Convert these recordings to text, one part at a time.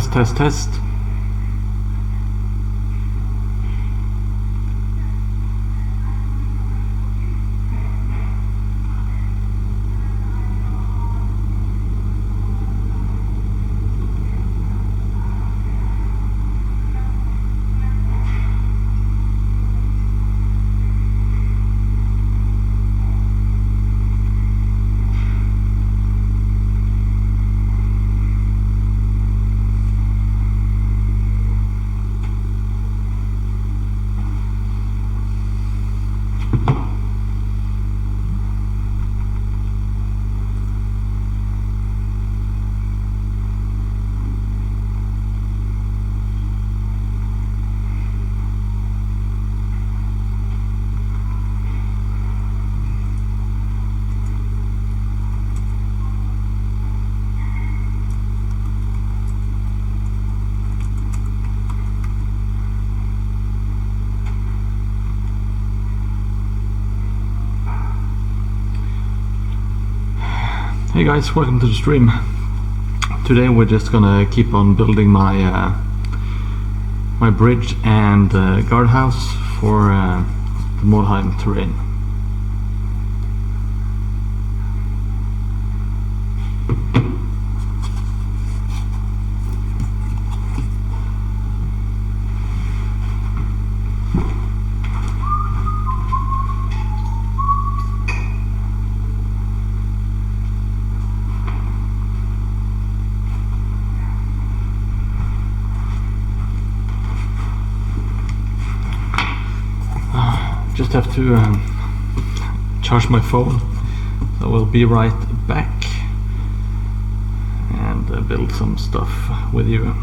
Test, test, test. Hey guys, welcome to the stream. Today we're just gonna keep on building my my bridge and guardhouse for the Mordheim terrain. Just have to charge my phone, so we'll be right back and build some stuff with you.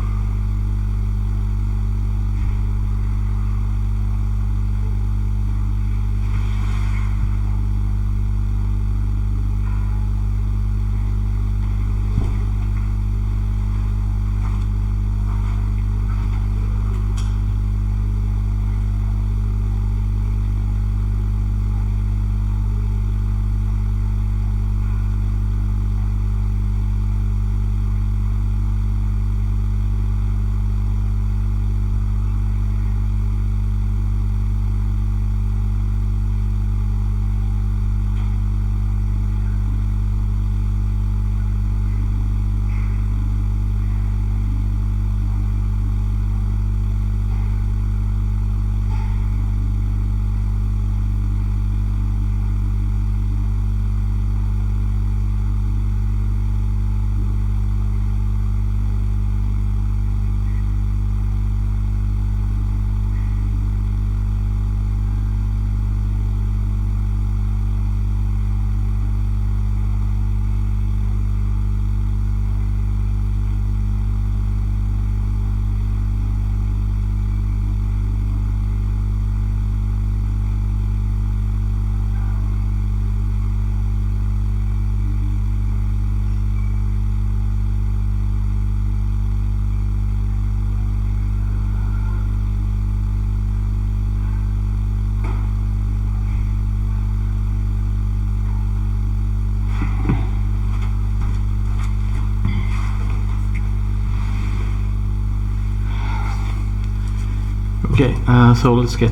Okay, so let's get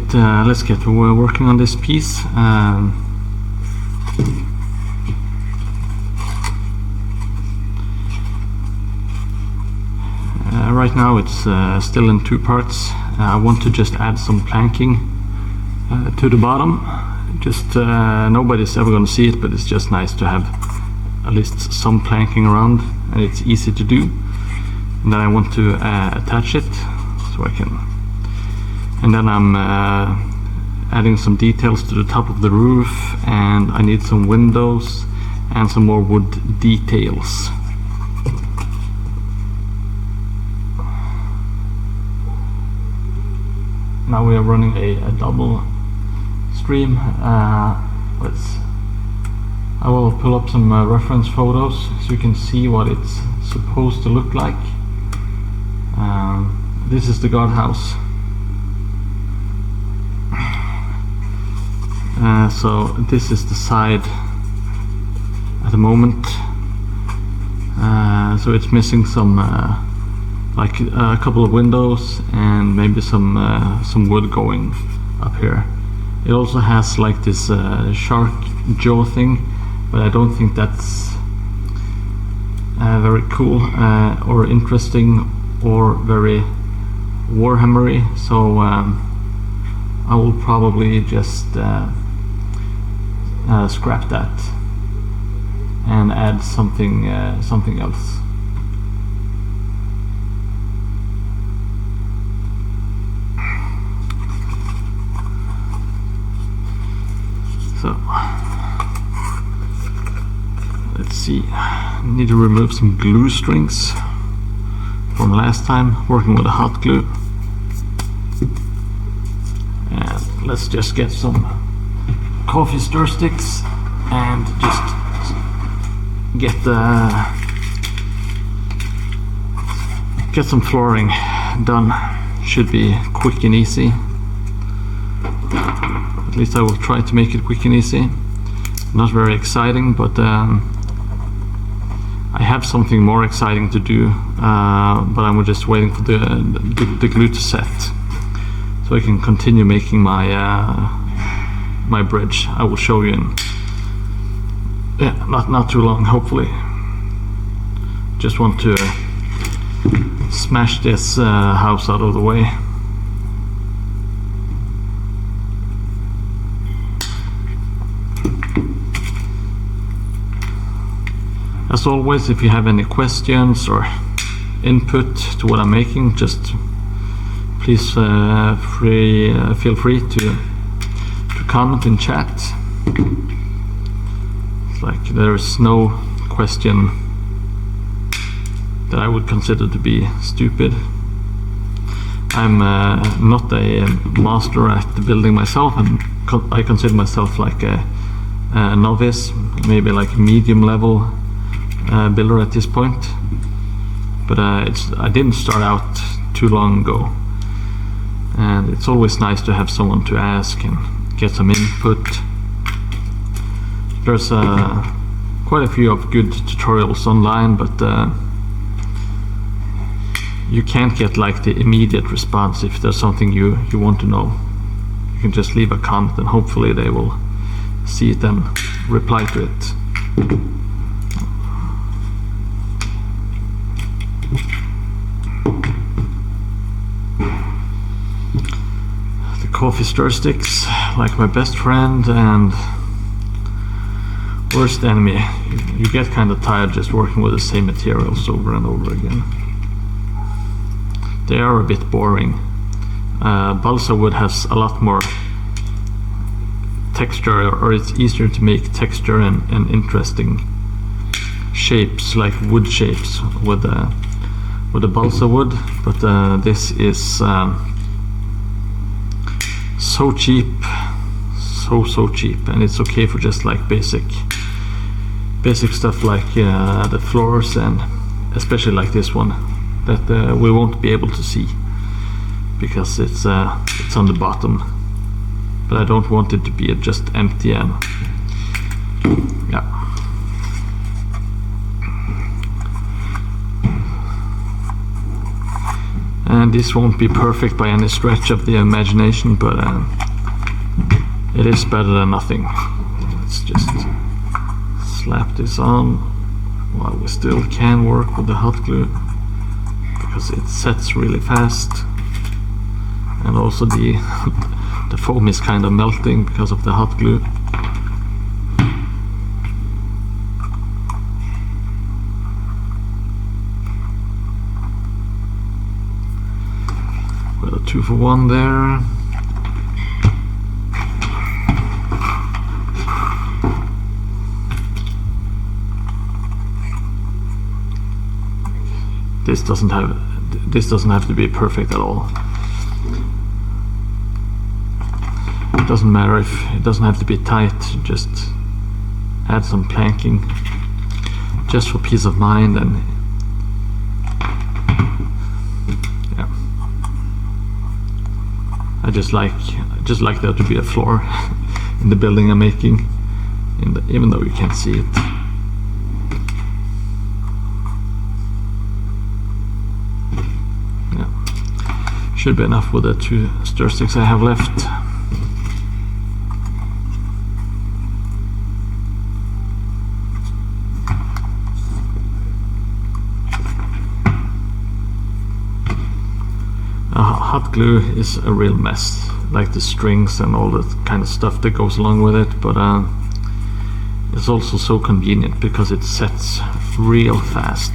working on this piece. Right now it's still in two parts. I want to just add some planking to the bottom. Just nobody's ever going to see it, but it's just nice to have at least some planking around, and it's easy to do. And then I want to attach it so I can. And then I'm adding some details to the top of the roof, and I need some windows and some more wood details. Now we are running a double stream. I will pull up some reference photos so you can see what it's supposed to look like. This is the guardhouse. So this is the side at the moment. So it's missing some like a couple of windows and maybe some wood going up here. It also has like this shark jaw thing, but I don't think that's very cool or interesting or very Warhammery, so I will probably just scrap that and add something else. So let's see, I need to remove some glue strings from last time working with a hot glue, and let's just get some coffee stir sticks and just get some flooring done. Should be quick and easy. At least I will try to make it quick and easy. Not very exciting, but I have something more exciting to do, but I'm just waiting for the glue to set so I can continue making my my bridge. I will show you in not too long, hopefully. Just want to smash this house out of the way. As always, if you have any questions or input to what I'm making, just please feel free to comment in chat. It's like there is no question that I would consider to be stupid. I'm not a master at building myself, and I consider myself like a novice, maybe like a medium level builder at this point, but I didn't start out too long ago, and it's always nice to have someone to ask and get some input. There's quite a few of good tutorials online, but you can't get like the immediate response. If there's something you want to know, you can just leave a comment and hopefully they will see it and reply to it. The coffee stir sticks, like my best friend and worst enemy. You get kind of tired just working with the same materials over and over again. They are a bit boring. Balsa wood has a lot more texture, or it's easier to make texture and interesting shapes, like wood shapes with the balsa wood, but this is so cheap, so cheap, and it's okay for just like basic stuff like the floors, and especially like this one that we won't be able to see because it's on the bottom, but I don't want it to be just empty, and yeah. And this won't be perfect by any stretch of the imagination, but it is better than nothing. Let's just slap this on while we still can work with the hot glue, because it sets really fast, and also the foam is kind of melting because of the hot glue. Got a 2-for-1 there. This doesn't have to be perfect at all. It doesn't matter if it doesn't have to be tight. Just add some planking, just for peace of mind, and yeah. I just like there to be a floor in the building I'm making, even though you can't see it. Should be enough with the 2 stir sticks I have left. Hot glue is a real mess, like the strings and all that kind of stuff that goes along with it, but it's also so convenient because it sets real fast,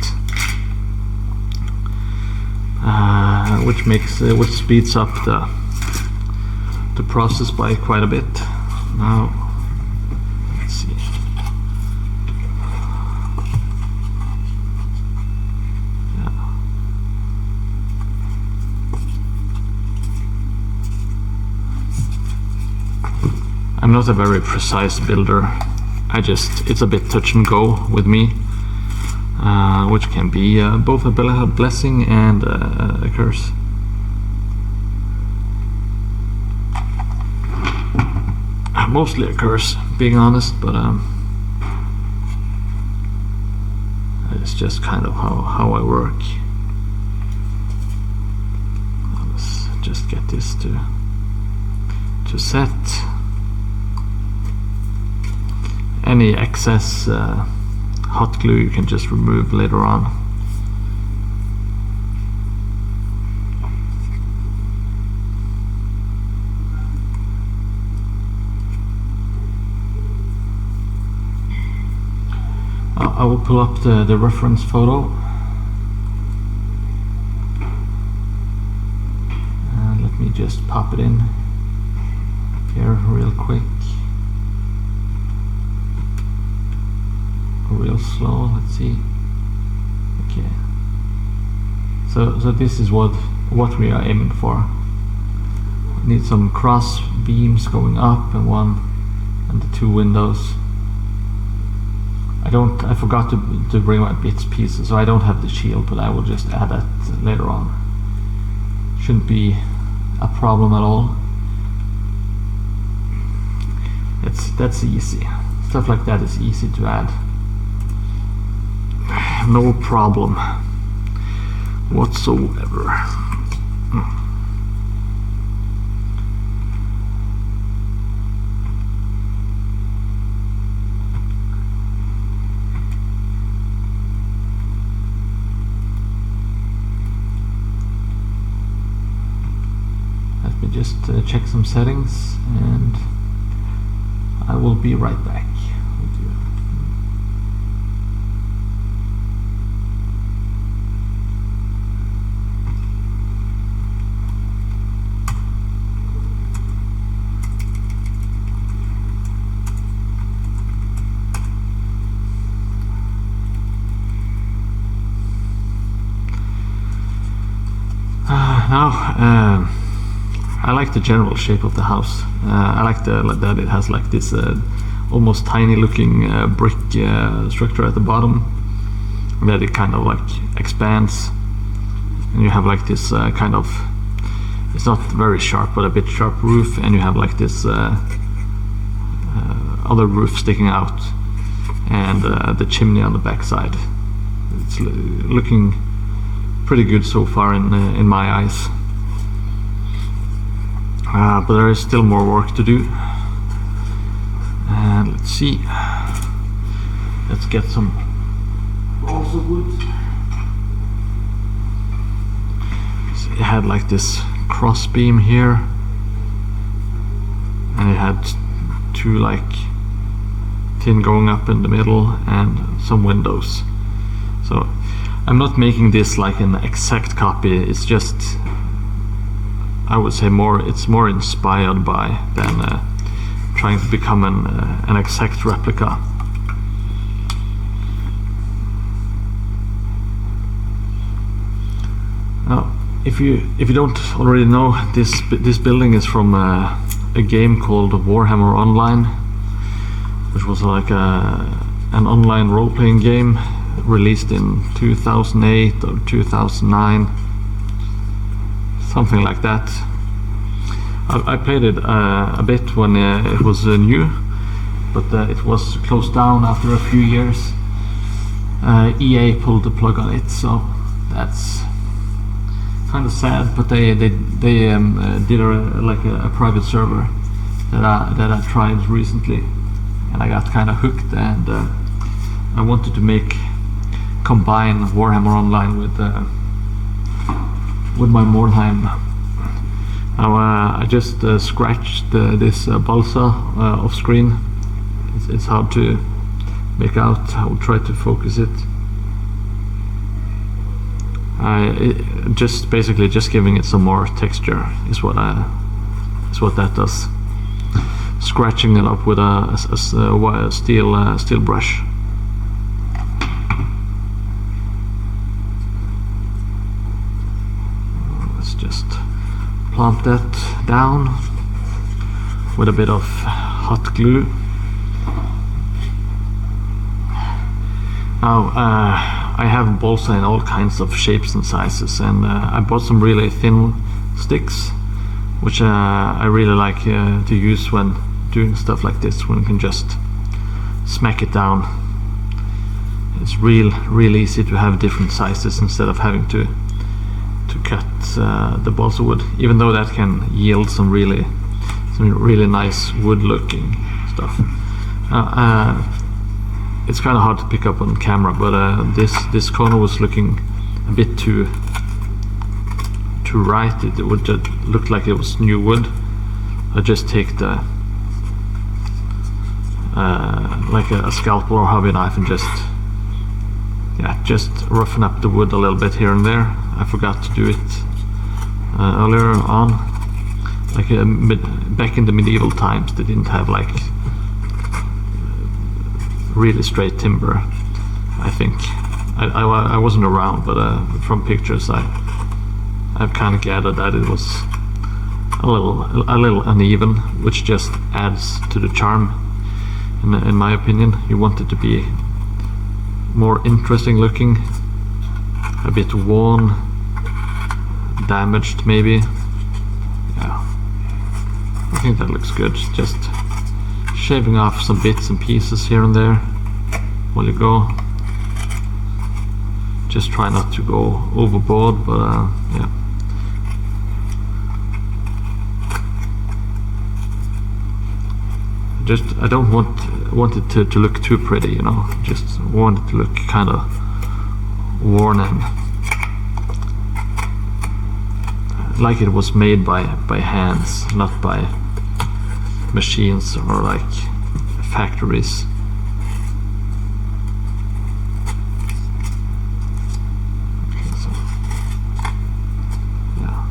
which speeds up the process by quite a bit. Now let's see. I'm not a very precise builder. It's a bit touch and go with me, which can be both a blessing and a curse. Mostly a curse, being honest, but it's just kind of how I work. Let's just get this to set. Any excess hot glue you can just remove later on. I will pull up the reference photo. And let me just pop it in here real quick. Real slow, let's see. Okay. So this is what we are aiming for. We need some cross beams going up and the 2 windows. I forgot to bring my bits pieces, so I don't have the shield, but I will just add that later on. Shouldn't be a problem at all. That's easy. Stuff like that is easy to add. No problem whatsoever. Let me just check some settings, and I will be right back with you. Now, I like the general shape of the house. I like that it has like this almost tiny looking brick structure at the bottom, that it kind of like expands, and you have like this kind of, it's not very sharp but a bit sharp roof, and you have like this other roof sticking out, and the chimney on the back side. It's looking pretty good so far in my eyes. But there is still more work to do. And let's see. Let's get some balls of wood. So it had like this cross beam here, and it had 2 like tin going up in the middle and some windows. So I'm not making this like an exact copy. It's just, I would say it's more inspired by than trying to become an exact replica. Now, if you don't already know, this building is from a game called Warhammer Online, which was like an online role-playing game released in 2008 or 2009, something like that. I played it a bit when it was new, but it was closed down after a few years. EA pulled the plug on it, so that's kind of sad, but they did a private server that I tried recently, and I got kind of hooked, and I wanted to combine Warhammer Online with my Mordheim. Now I just scratched this balsa off screen. It's hard to make out. I will try to focus it. Just basically just giving it some more texture is what that does. Scratching it up with a steel brush. Let's just plant that down with a bit of hot glue. Now I have balsa in all kinds of shapes and sizes, and I bought some really thin sticks, which I really like to use when doing stuff like this, when you can just smack it down. It's real easy to have different sizes instead of having to cut the balsa wood, even though that can yield some really nice wood looking stuff. It's kind of hard to pick up on camera, but this corner was looking a bit too right. It would just look like it was new wood. I just take the like a scalpel or hobby knife and just roughen up the wood a little bit here and there. I forgot to do it earlier on. Like back in the medieval times, they didn't have like really straight timber. I think I wasn't around, but from pictures I've kind of gathered that it was a little uneven, which just adds to the charm. In my opinion, you want it to be more interesting looking, a bit worn, damaged maybe. Yeah, I think that looks good. Just shaving off some bits and pieces here and there while you go. Just try not to go overboard, but yeah. I don't want it to look too pretty, you know. Just want it to look kind of worn and like it was made by hands, not by machines or like factories. Okay, so yeah.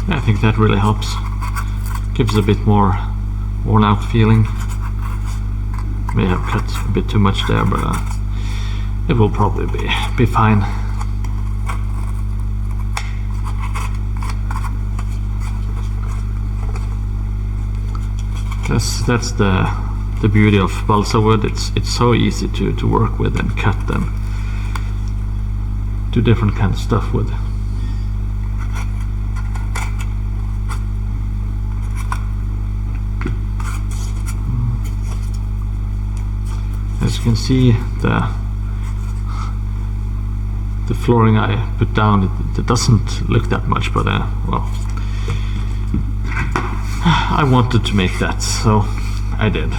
I think that really helps. Gives a bit more worn out feeling. May have cut a bit too much there, but it will probably be fine. That's the beauty of balsa wood. It's so easy to work with and cut and do different kinds of stuff with. As you can see, the flooring I put down, it doesn't look that much, but well, I wanted to make that, so I did.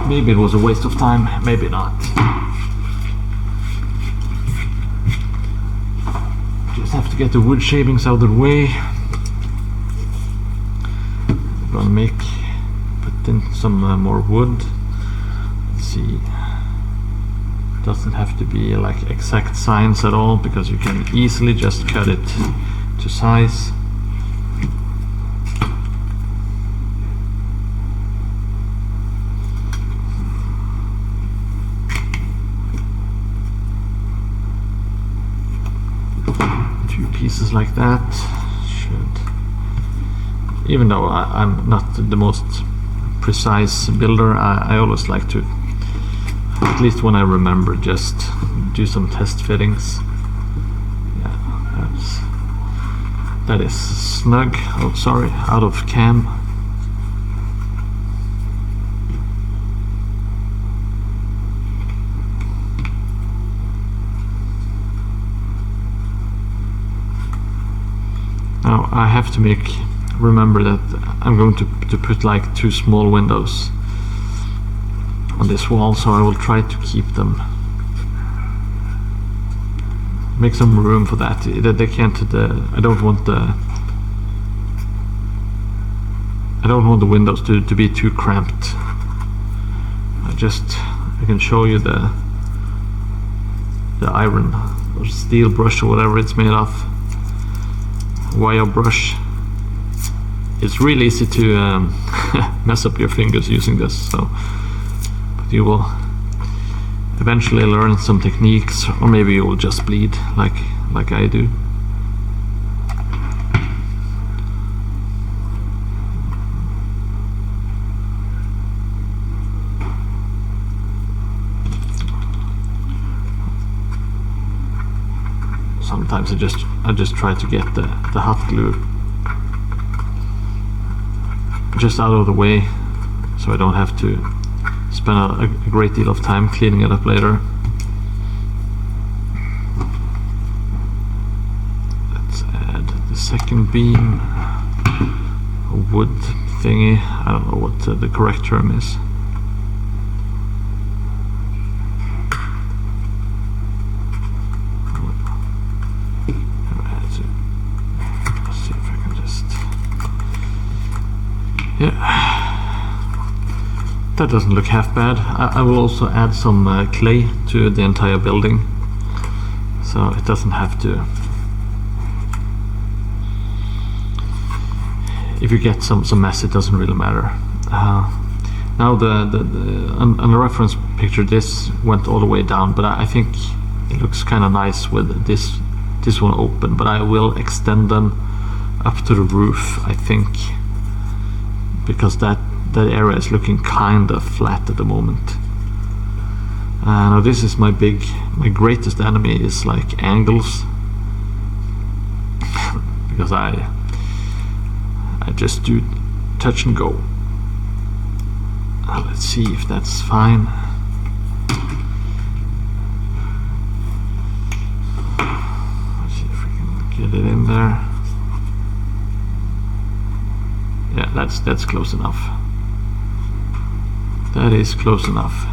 Maybe it was a waste of time, maybe not. Just have to get the wood shavings out of the way. I'm gonna put in some more wood. See, doesn't have to be like exact signs at all, because you can easily just cut it to size. Two pieces like that should, even though I'm not the most precise builder, I always like to at least when I remember, just do some test fittings. Yeah, that is snug. Oh, sorry, out of cam. Now I have to remember that I'm going to put like 2 small windows on this wall, so I will try to keep them, make some room for that. They can't. I don't want the windows to be too cramped. I can show you the iron or steel brush or whatever it's made of, wire brush. It's really easy to mess up your fingers using this, so but you will eventually learn some techniques, or maybe you will just bleed like I do. Sometimes I just try to get the hot glue just out of the way, so I don't have to spend a great deal of time cleaning it up later. Let's add the second beam, a wood thingy. I don't know what the correct term is. Let's see if I can just... Yeah, that doesn't look half bad. I will also add some clay to the entire building, so it doesn't have to. If you get some mess, it doesn't really matter. Now on the reference picture, this went all the way down, but I think it looks kind of nice with this one open. But I will extend them up to the roof, I think, because that area is looking kind of flat at the moment. Now this is my greatest enemy is like angles, because I just do touch and go. Let's see if that's fine. Let's see if we can get it in there. Yeah, that's close enough. That is close enough.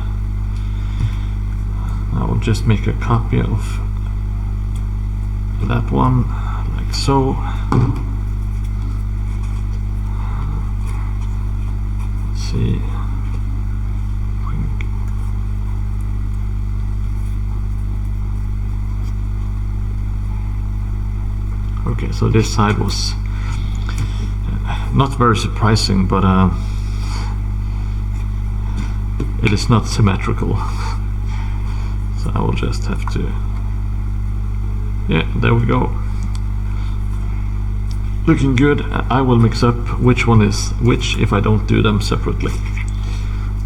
I will just make a copy of that one, like so. Let's see. Okay, so this side was not very surprising, but it is not symmetrical, so I will just have to, yeah, there we go, looking good. I will mix up which one is which if I don't do them separately.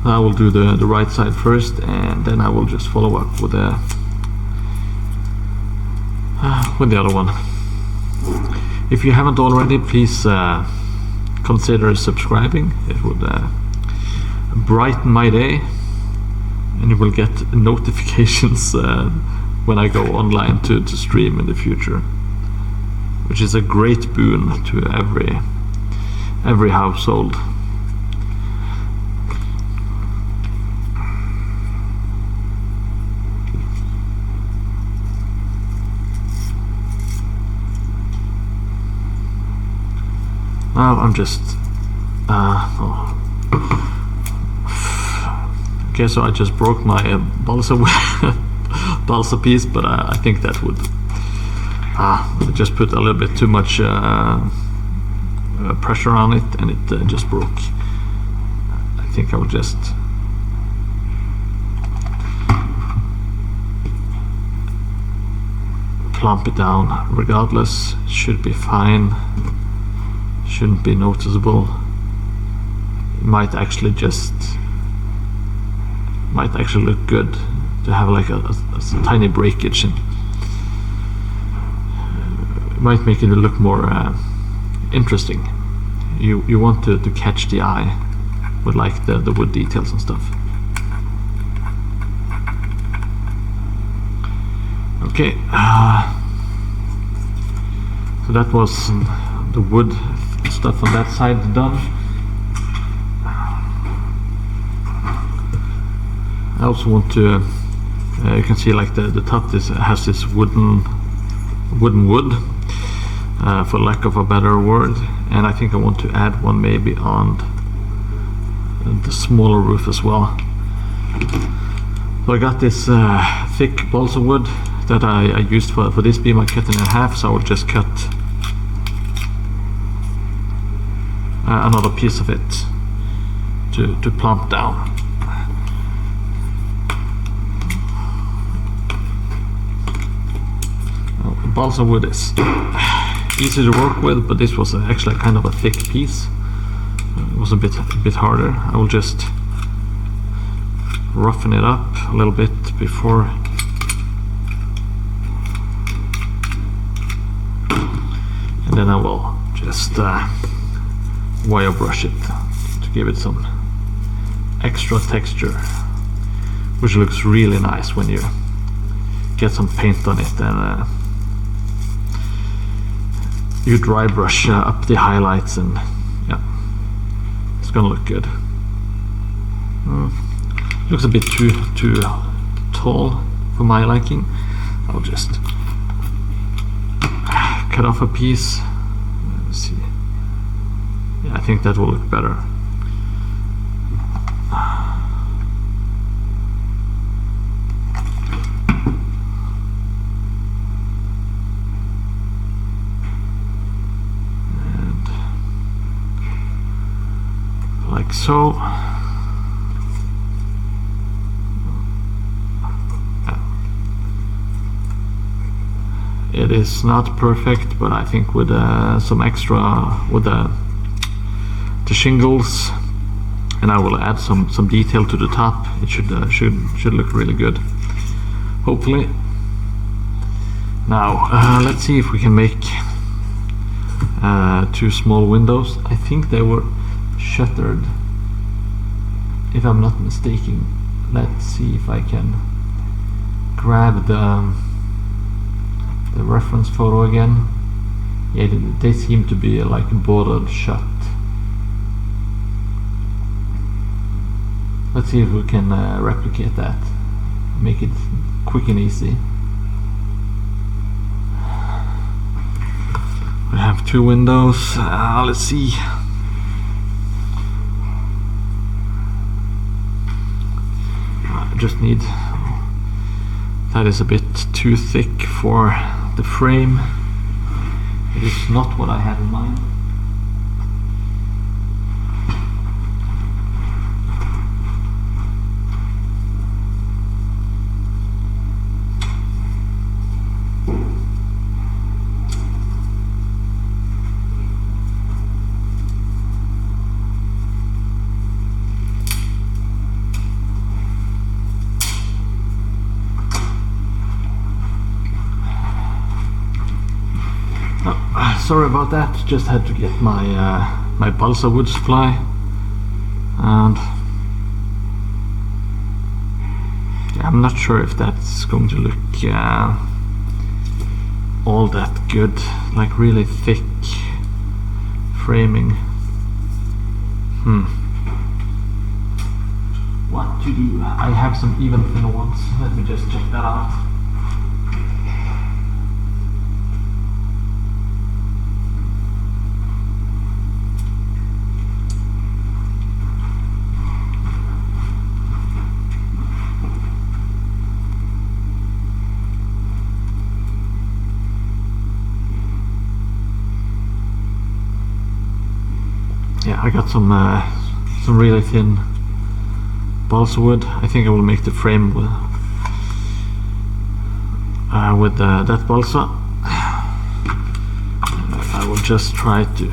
I will do the right side first, and then I will just follow up with the other one. If you haven't already, please consider subscribing. It would brighten my day, and you will get notifications when I go online to stream in the future, which is a great boon to every household. Now I'm just okay, so I just broke my balsa piece, but I think that would I just put a little bit too much pressure on it, and it just broke. I think I will just plump it down regardless. Should be fine. Shouldn't be noticeable. It might actually just might actually look good to have like a tiny breakage, and it might make it look more interesting. You want to catch the eye with like the wood details and stuff. Okay, so that was the wood stuff on that side done. I also want to, you can see like the top has this wooden wood, for lack of a better word, and I think I want to add one maybe on the smaller roof as well. So I got this thick balsa wood that I used for this beam. I cut it in half, so I will just cut another piece of it to plump down. Balsa wood is easy to work with, but this was actually kind of a thick piece. It was a bit harder. I will just roughen it up a little bit before, and then I will just wire brush it to give it some extra texture, which looks really nice when you get some paint on it and you dry brush up the highlights, and yeah, it's gonna look good. Looks a bit too tall for my liking. I'll just cut off a piece. Let's see. Yeah, I think that will look better. Like so. It is not perfect, but I think with some extra with the shingles, and I will add some detail to the top, it should look really good, hopefully. Now let's see if we can make 2 small windows. I think they were shuttered, if I'm not mistaken. Let's see if I can grab the reference photo again. Yeah, they seem to be like bordered shut. Let's see if we can replicate that, make it quick and easy. We have 2 windows. Let's see. I just need, that is a bit too thick for the frame. It is not what I had in mind. Sorry about that, just had to get my my balsa wood supply, and yeah, I'm not sure if that's going to look all that good, like really thick framing. What to do? I have some even thinner ones, let me just check that out. Yeah, I got some really thin balsa wood. I think I will make the frame with that balsa. I will just try to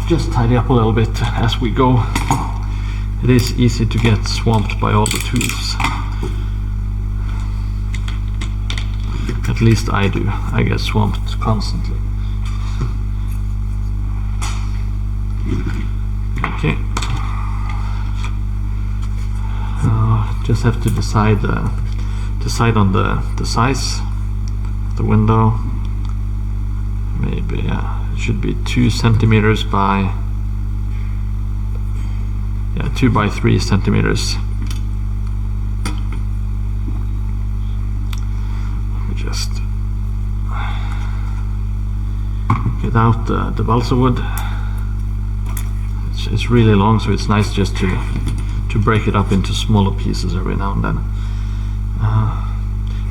just tidy up a little bit as we go. It is easy to get swamped by all the tools. At least I do. I get swamped constantly. Okay. Just have to decide on the size of the window. Maybe it should be 2 centimeters by 2 by 3 centimeters. Let me just get out the balsa wood. It's really long, so it's nice just to break it up into smaller pieces every now and then.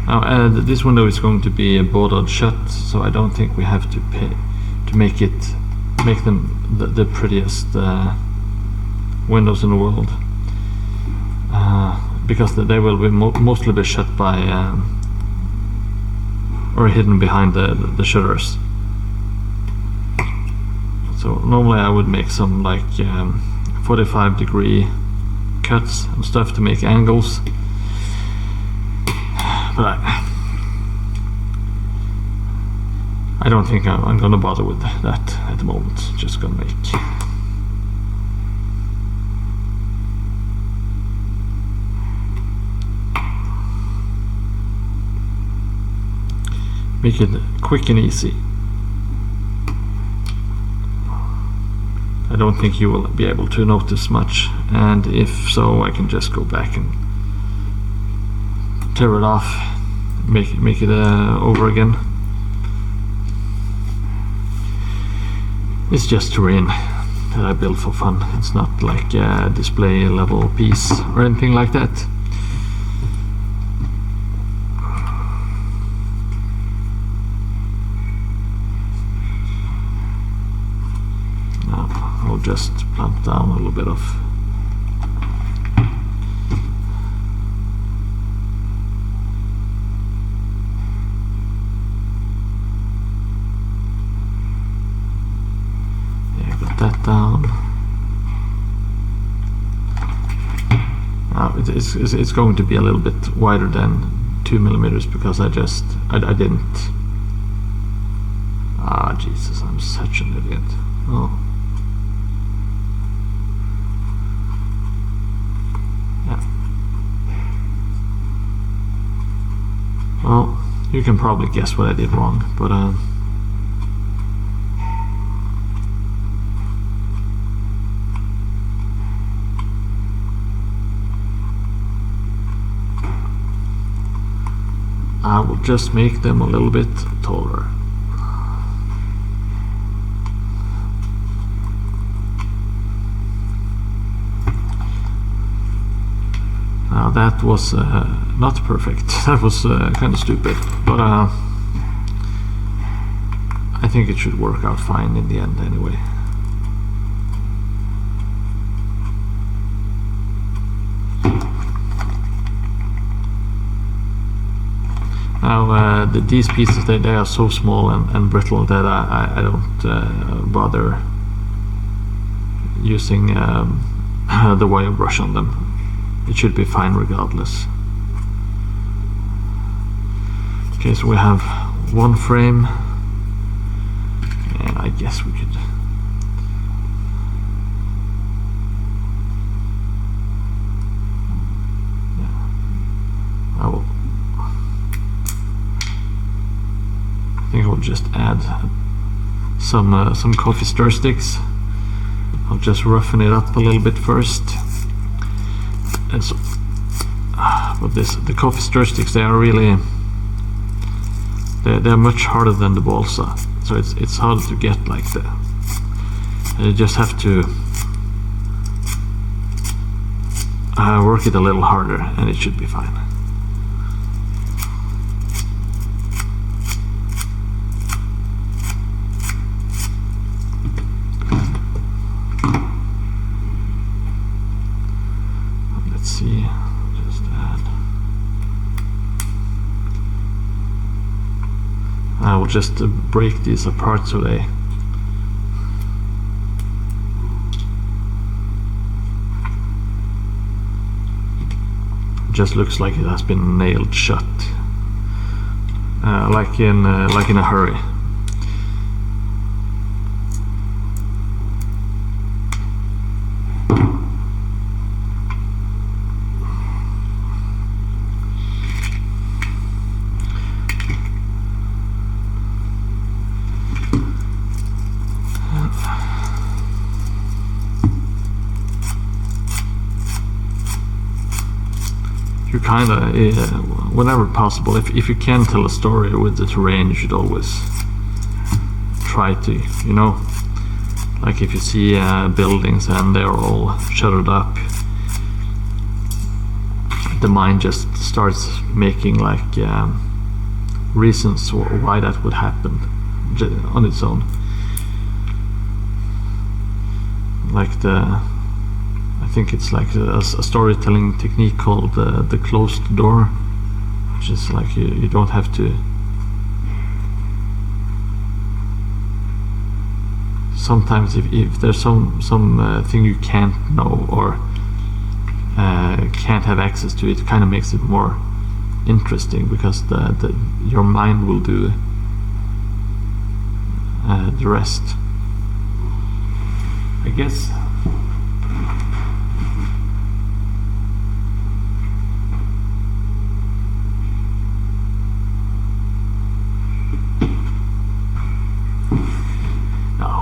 Now this window is going to be bordered shut, so I don't think we have to make them the prettiest windows in the world, because they will be mostly be shut by or hidden behind the shutters. So normally I would make some like 45-degree cuts and stuff to make angles, but I don't think I'm gonna bother with that at the moment. Just gonna make it quick and easy. I don't think you will be able to notice much, and if so, I can just go back and tear it off, make it over again. It's just terrain that I build for fun. It's not like a display level piece or anything like that. I'll just plump down a little bit of got that down. Now it's going to be a little bit wider than 2 millimeters because I didn't. Jesus, I'm such an idiot. Oh. Well, you can probably guess what I did wrong, but I will just make them a little bit taller. Now that was not perfect. That was kind of stupid, but I think it should work out fine in the end anyway. Now these pieces, they are so small and brittle that I don't bother using the wire brush on them. It should be fine regardless. Okay, so we have one frame, and I guess we could I think I will just add some coffee stir sticks. I'll just roughen it up a little bit first. And so, but the coffee stir sticks, they are really they're much harder than the balsa, so it's harder to get like that. And you just have to work it a little harder, and it should be fine. I will just break these apart so they just looks like it has been nailed shut, like in a hurry. You kind of, whenever possible, if you can tell a story with the terrain, you should always try to, you know, like if you see buildings and they're all shuttered up, the mind just starts making like reasons why that would happen on its own. Like I think it's like a storytelling technique called the closed door, which is like you don't have to. Sometimes if there's some thing you can't know or can't have access to, it kind of makes it more interesting, because your mind will do the rest, I guess.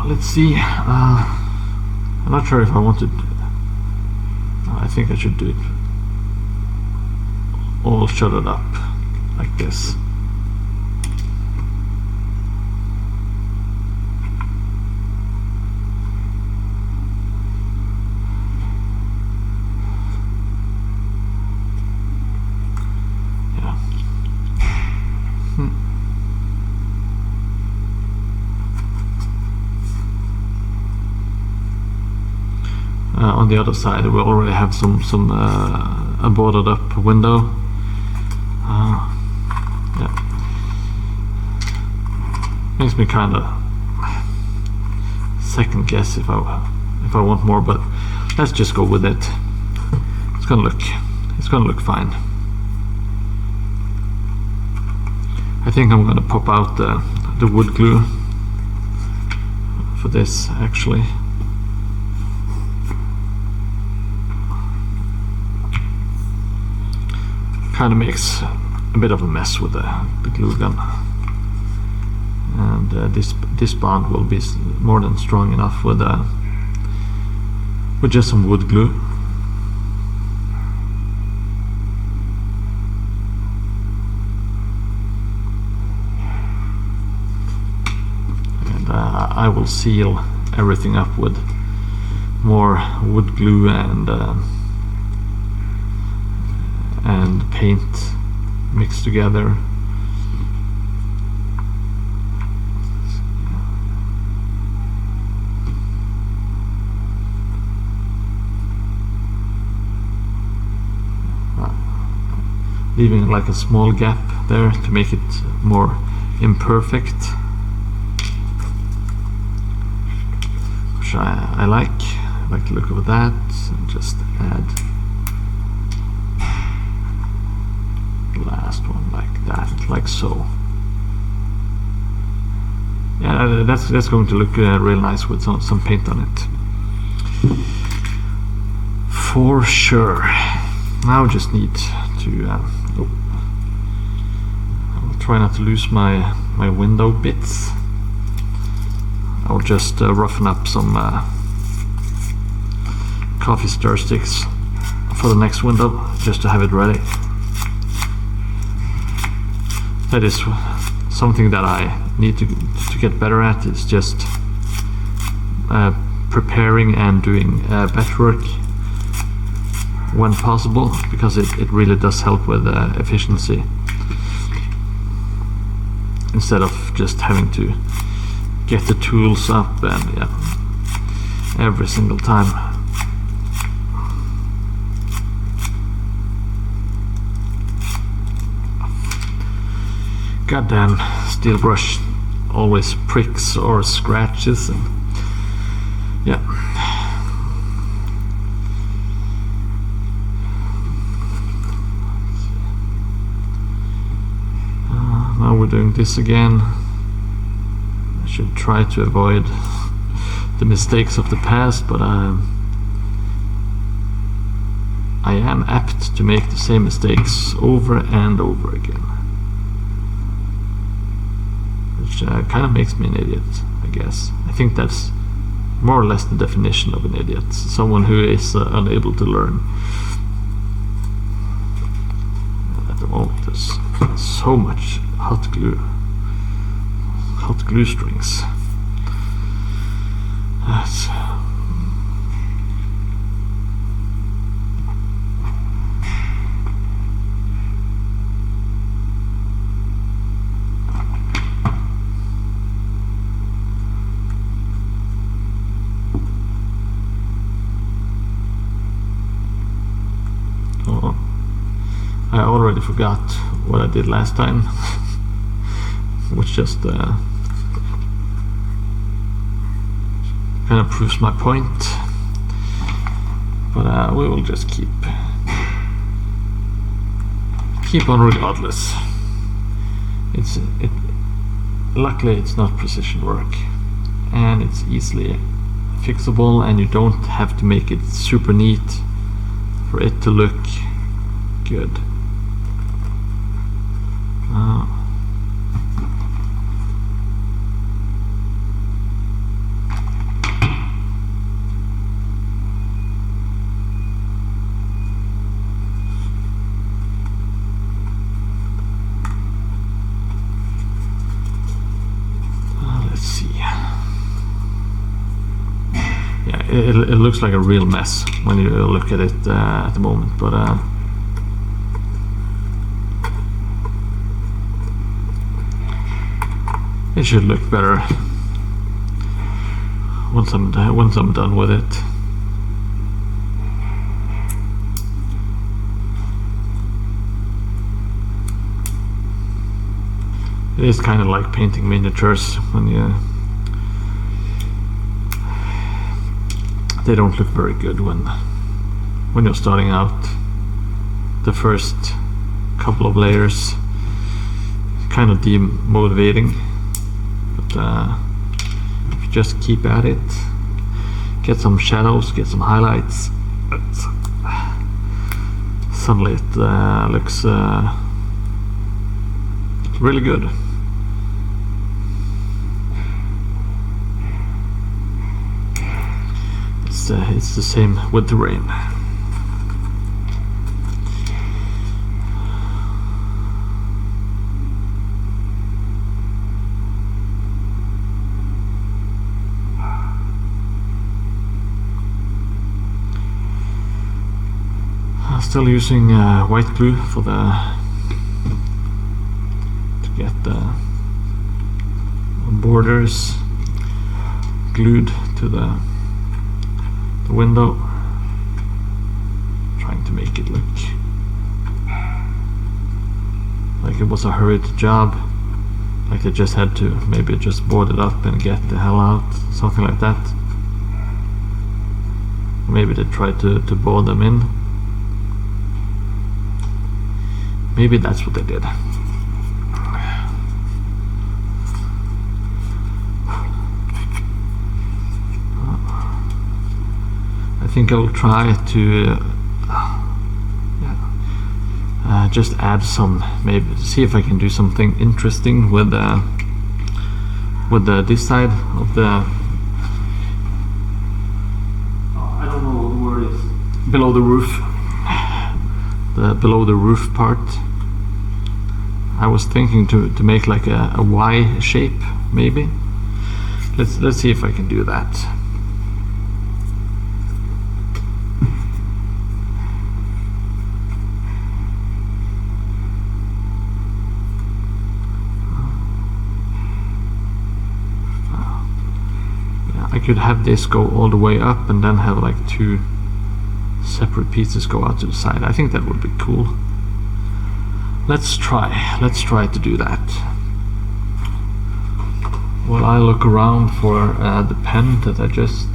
Let's see. I'm not sure if I want to. I think I should do it all shuttered up like this. Yeah. On the other side, we already have some a boarded up window. Yeah, makes me kind of second guess if I want more, but let's just go with it. It's gonna look fine. I think I'm gonna pop out the wood glue for this actually. Kind of makes a bit of a mess with the glue gun, and this bond will be more than strong enough with just some wood glue. And I will seal everything up with more wood glue and paint mixed together. Leaving like a small gap there to make it more imperfect, which I like the look of that. And just add last one like that, like so. Yeah, that's going to look real nice with some paint on it, for sure. Now I just need to I'll try not to lose my window bits. I'll just roughen up some coffee stir sticks for the next window, just to have it ready. That is something that I need to get better at. It's just preparing and doing batch work when possible, because it really does help with efficiency, instead of just having to get the tools up and every single time. Goddamn steel brush always pricks or scratches, and now we're doing this again. I should try to avoid the mistakes of the past, but I am apt to make the same mistakes over and over again, which kind of makes me an idiot, I guess. I think that's more or less the definition of an idiot, someone who is unable to learn. At the moment there's so much hot glue strings. That's I already forgot what I did last time, which just kind of proves my point. But we will just keep on regardless. Luckily it's not precision work, and it's easily fixable, and you don't have to make it super neat for it to look good. Let's see. Yeah, it looks like a real mess when you look at it at the moment, but it should look better once I'm done with it. It is kind of like painting miniatures when they don't look very good when you're starting out. The first couple of layers kind of demotivating. If you just keep at it, get some shadows, get some highlights, suddenly it looks really good. It's the same with the rain. Still using white glue for to get the borders glued to the window, trying to make it look like it was a hurried job, like they just had to maybe just board it up and get the hell out, something like that. Maybe they tried to board them in. Maybe that's what they did. I think I will try to just add some, maybe see if I can do something interesting with this side of the, I don't know what the word is, below the roof. Below the roof part. I was thinking to make like a Y shape, maybe. Let's see if I can do that. Yeah, I could have this go all the way up and then have like two separate pieces go out to the side. I think that would be cool. Let's try to do that. While I look around for the pen that I just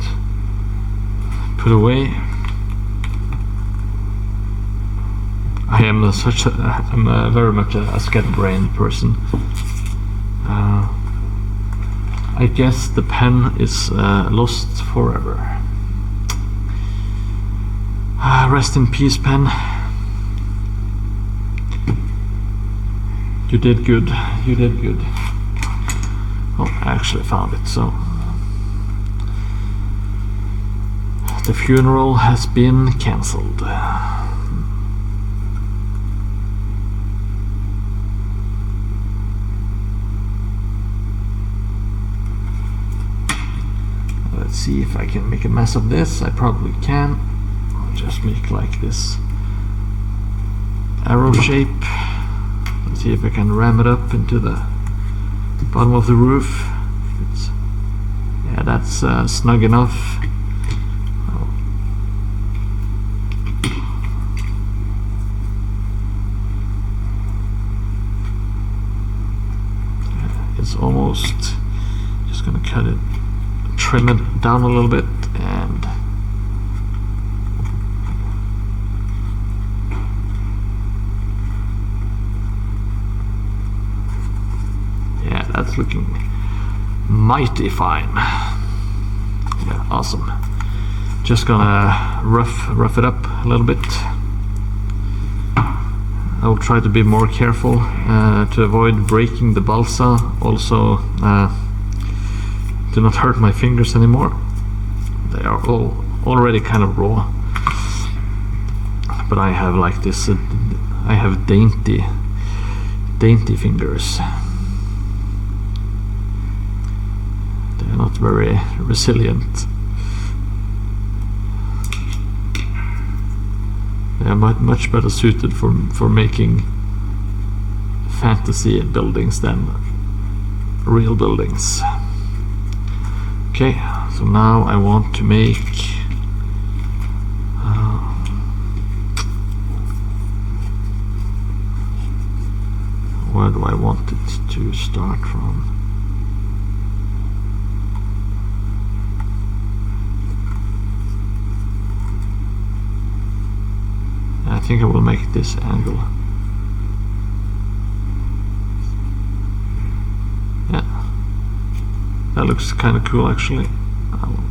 put away. I'm very much a scatterbrained person. I guess the pen is lost forever. Rest in peace, pen. You did good. You did good. Oh, I actually found it, so. The funeral has been cancelled. Let's see if I can make a mess of this. I probably can. I'll just make like this arrow shape. Let's see if I can ram it up into the bottom of the roof. Yeah, that's snug enough. It's almost just gonna cut it, trim it down a little bit, and yeah, that's looking mighty fine. Yeah, awesome. Just gonna rough it up a little bit. I will try to be more careful to avoid breaking the balsa. Also, do not hurt my fingers anymore. They are all already kind of raw. But I have like this. I have dainty fingers. They are not very resilient. They are much better suited for making fantasy buildings than real buildings. Okay, so now I want to make where do I want it to start from? I think I will make this angle. Yeah, that looks kind of cool actually. I'll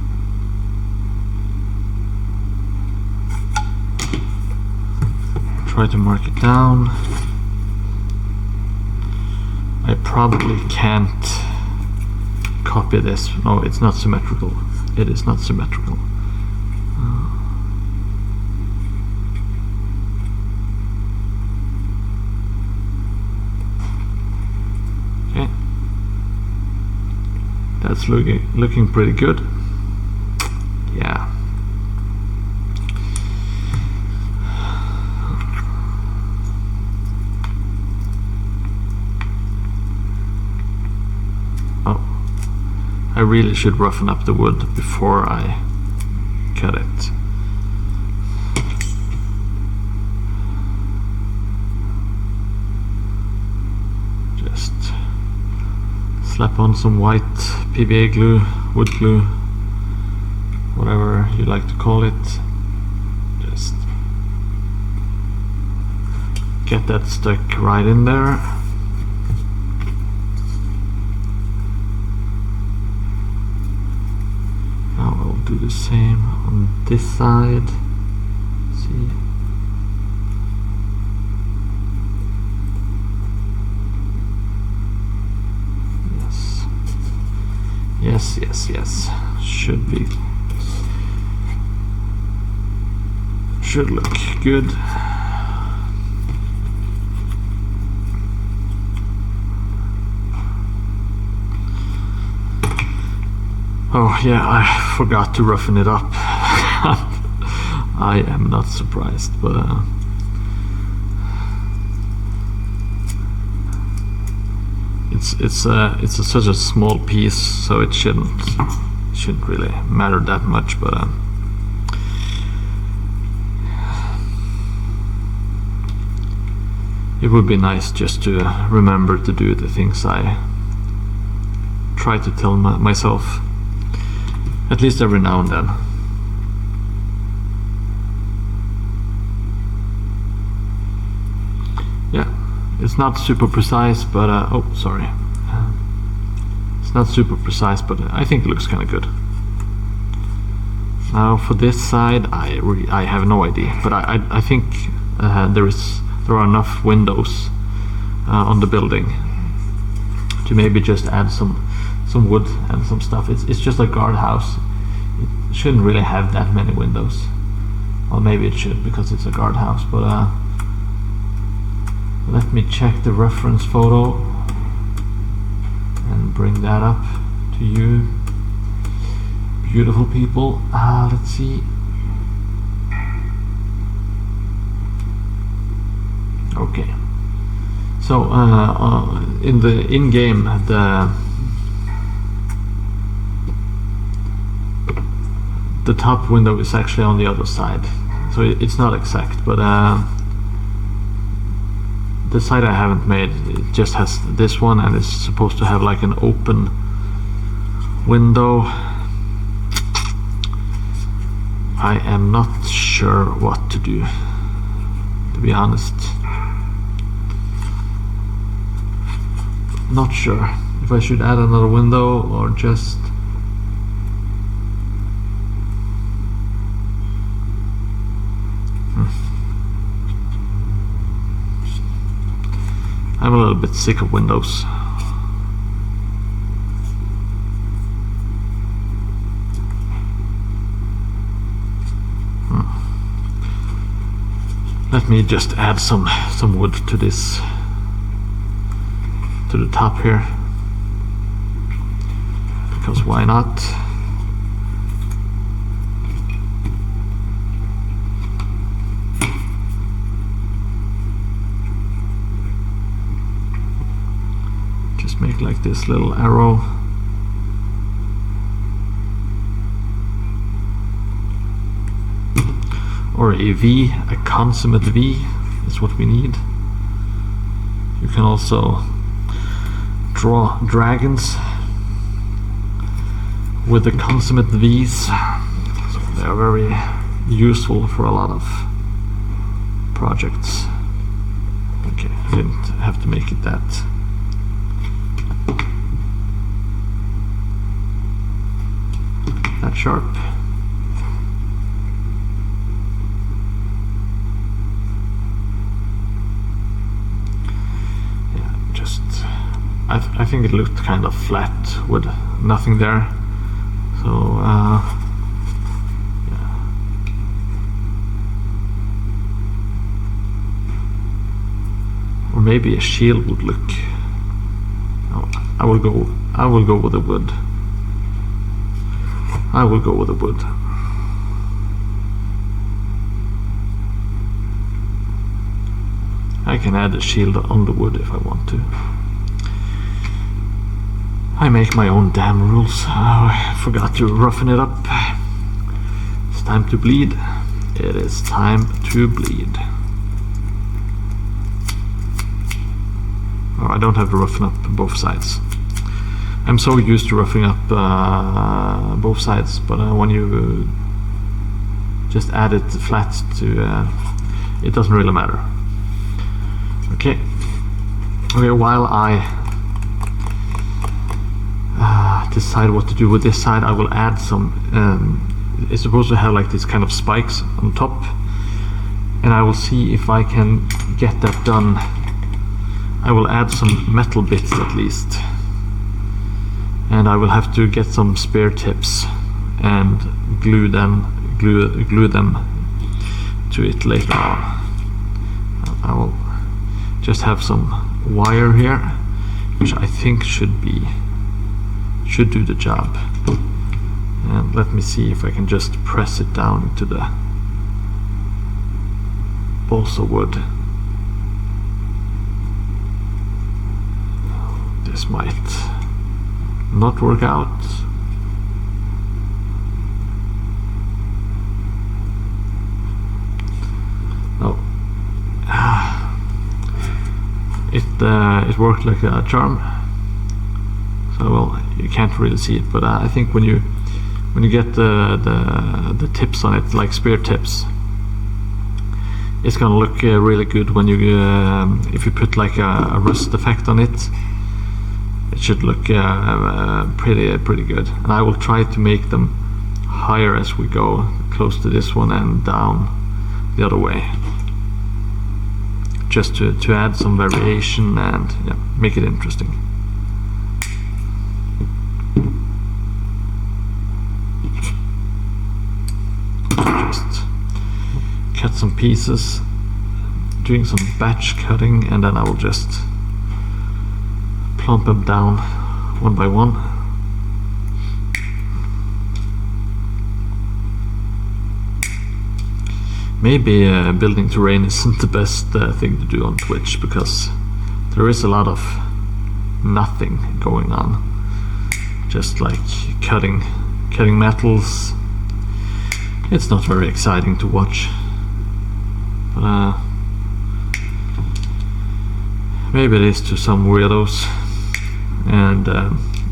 try to mark it down. I probably can't copy this. No, it's not symmetrical. It is not symmetrical. That's looking pretty good. Yeah. Oh, I really should roughen up the wood before I cut it. Just slap on some white PVA glue, wood glue, whatever you like to call it. Just get that stuck right in there. Now I'll do the same on this side. See. Yes. Should look good. Oh yeah, I forgot to roughen it up. I am not surprised, but it's such a small piece, so it shouldn't really matter that much. But it would be nice just to remember to do the things I try to tell myself, at least every now and then. It's not super precise, but oh, sorry. It's not super precise, but I think it looks kind of good. Now for this side, I have no idea, but I think there are enough windows on the building to maybe just add some wood and some stuff. It's just a guardhouse. It shouldn't really have that many windows. Well, maybe it should because it's a guardhouse, but let me check the reference photo and bring that up to you, beautiful people. Let's see. Okay. So in the in-game, the top window is actually on the other side, so it's not exact, but the side I haven't made, it just has this one, and it's supposed to have like an open window. I am not sure what to do, to be honest. Not sure if I should add another window or just I'm a little bit sick of windows. Let me just add some wood to this, to the top here, because why not? Just make like this little arrow. Or a V, a consummate V is what we need. You can also draw dragons with the consummate V's. So they are very useful for a lot of projects. Okay, I didn't have to make it that. That sharp. I think it looked kind of flat with nothing there, so yeah. Or maybe a shield would look. No, I will go with the wood. I will go with the wood. I can add a shield on the wood if I want to. I make my own damn rules. Oh, I forgot to roughen it up. It's time to bleed. It is time to bleed. Oh, I don't have to roughen up both sides. I'm so used to roughing up both sides, but when you just add it flat to, it doesn't really matter. Okay. Okay, while I decide what to do with this side, I will add some, it's supposed to have like these kind of spikes on top, and I will see if I can get that done. I will add some metal bits at least, and I will have to get some spear tips and glue them to it later on. I will just have some wire here, which I think should do the job. And let me see if I can just press it down into the balsa wood. This might not work out. No. It worked like a charm. So well, you can't really see it, but I think when you get the tips on it, like spear tips, it's gonna look really good when you if you put like a rust effect on it. It should look pretty good, and I will try to make them higher as we go, close to this one and down the other way, just to add some variation and make it interesting. Just cut some pieces, doing some batch cutting, and then I will just plump them down one by one. Maybe building terrain isn't the best thing to do on Twitch, because there is a lot of nothing going on, just like cutting metals. It's not very exciting to watch, but maybe it is to some weirdos, and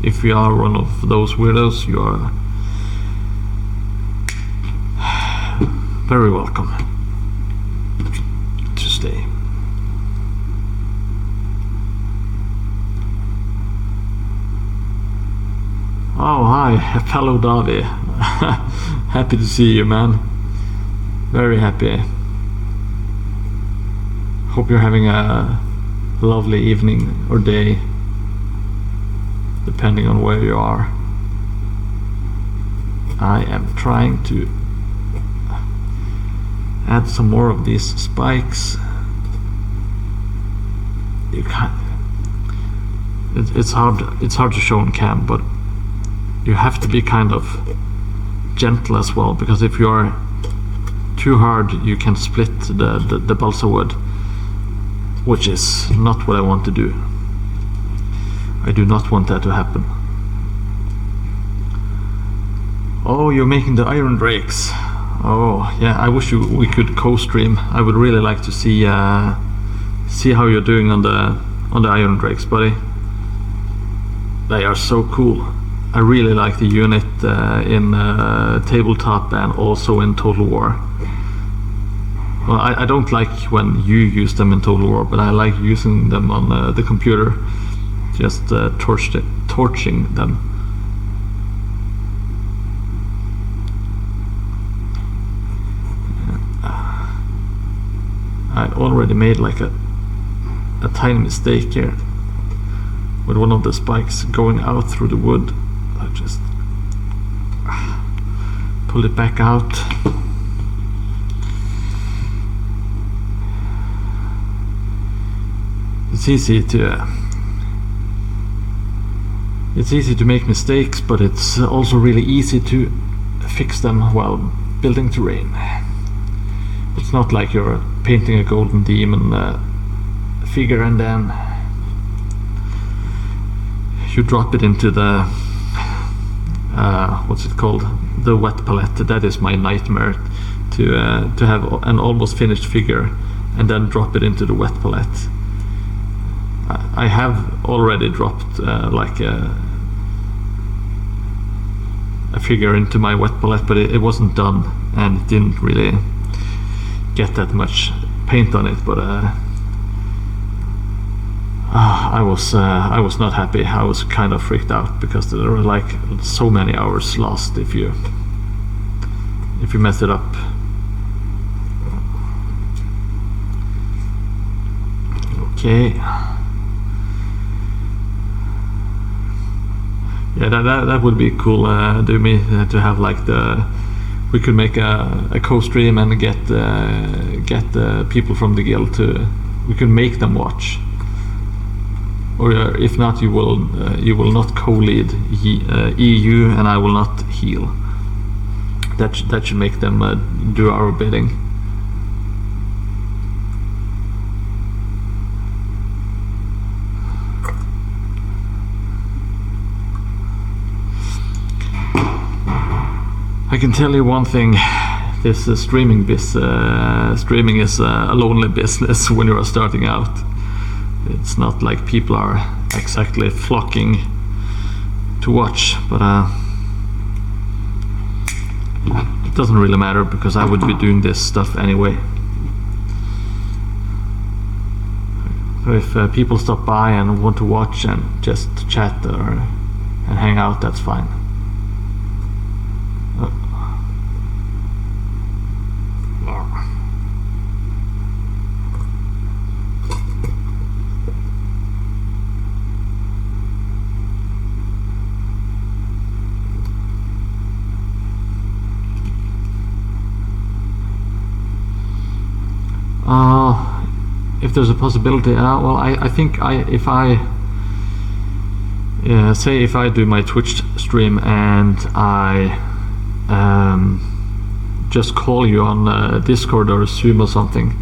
if you are one of those weirdos, you are very welcome to stay. Oh, hi, fellow Davi. Happy to see you, man. Very happy. Hope you're having a lovely evening or day, depending on where you are. I am trying to add some more of these spikes. You can't. It's hard to show on cam, but you have to be kind of gentle as well, because if you are too hard, you can split the balsa wood, which is not what I want to do. I do not want that to happen. Oh, you're making the iron drakes. Oh yeah, I wish we could co-stream. I would really like to see how you're doing on the iron drakes, buddy. They are so cool. I really like the unit in tabletop and also in Total War. Well, I don't like when you use them in Total War, but I like using them on the computer, just torching them. I already made like a tiny mistake here with one of the spikes going out through the wood. I just pull it back out. It's easy to make mistakes, but it's also really easy to fix them while building terrain. It's not like you're painting a golden demon figure and then you drop it into the what's it called, the wet palette. That is my nightmare, to have an almost finished figure and then drop it into the wet palette. I have already dropped like a figure into my wet palette, but it wasn't done and it didn't really get that much paint on it, but I was not happy. I was kind of freaked out because there were like so many hours lost if you mess it up. Okay. Yeah, that would be cool, Doomy, to have like we could make a co-stream and get people from the guild we could make them watch. Or if not, you will not co-lead EU, and I will not heal. That should make them do our bidding. I can tell you one thing: this streaming is a lonely business when you are starting out. It's not like people are exactly flocking to watch, but it doesn't really matter because I would be doing this stuff anyway. So if people stop by and want to watch and just chat and hang out, that's fine. If there's a possibility, well, I think if I say if I do my Twitch stream and I just call you on Discord or Zoom or something,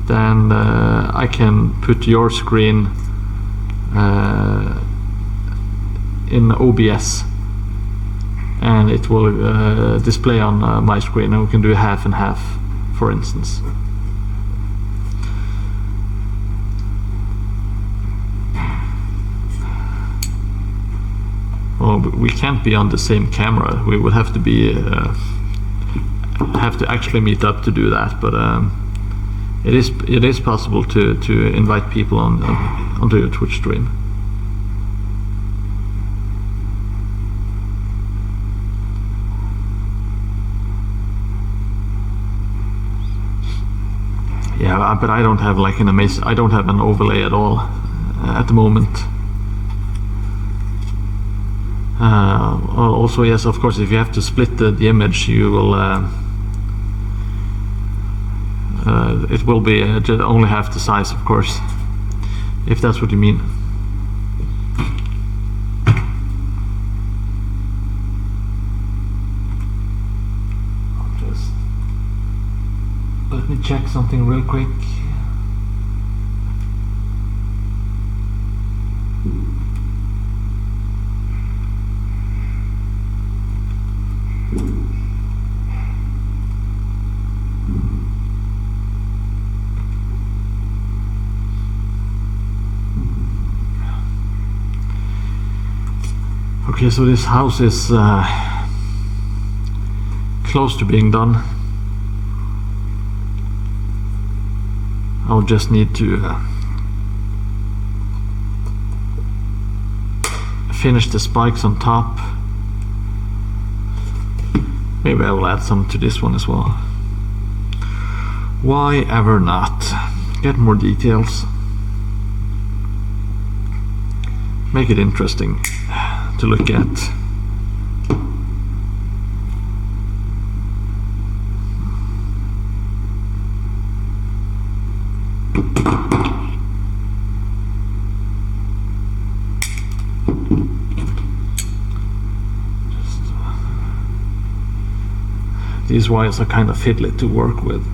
then I can put your screen in OBS and it will display on my screen, and we can do half and half, for instance. Well, we can't be on the same camera. We would have to be have to actually meet up to do that. But it is possible to invite people onto your Twitch stream. Yeah, but I don't have like an amazing. I don't have an overlay at all at the moment. Also, yes, of course, if you have to split the image, you will it will be only half the size, of course, if that's what you mean. Just let me check something real quick. Okay, so this house is close to being done. I'll just need to finish the spikes on top. Maybe I will add some to this one as well. Why ever not? Get more details. Make it interesting to look at. These wires are kind of fiddly to work with.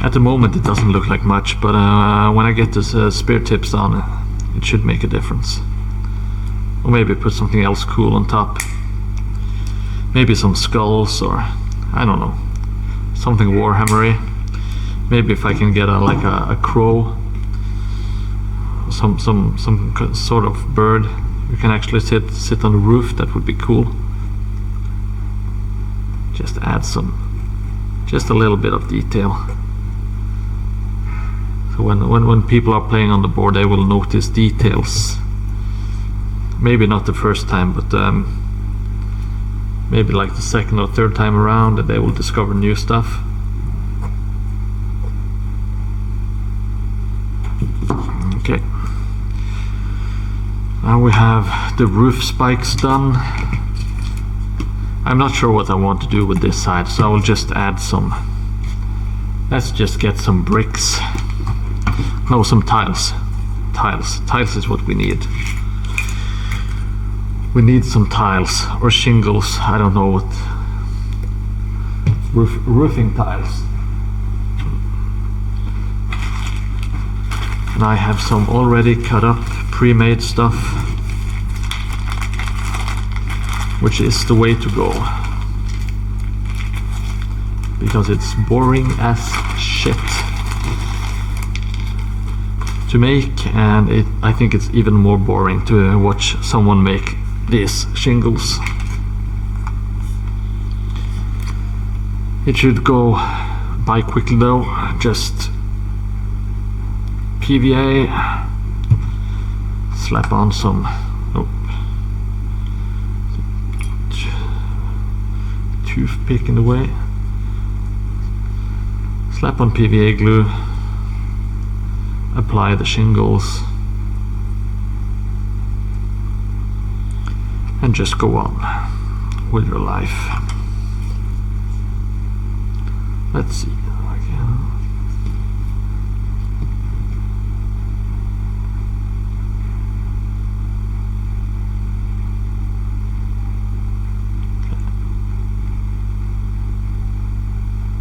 At the moment it doesn't look like much, but when I get this spear tips on, it should make a difference. Or maybe put something else cool on top. Maybe some skulls, or I don't know, something Warhammery. Maybe if I can get a crow, some sort of bird you can actually sit on the roof, that would be cool. Just add just a little bit of detail. So when people are playing on the board, they will notice details. Maybe not the first time, but maybe like the second or third time around, that they will discover new stuff. Okay. Now we have the roof spikes done. I'm not sure what I want to do with this side, so I will just add some. Let's just get some bricks. No, some tiles. Tiles is what we need. We need some tiles or shingles. I don't know what. Roofing tiles. And I have some already cut up, pre-made stuff, which is the way to go, because it's boring as shit to make, and I think it's even more boring to watch someone make these shingles. It should go by quickly though. Just PVA, slap on some toothpick in the way, slap on PVA glue, apply the shingles, and just go on with your life. Let's see.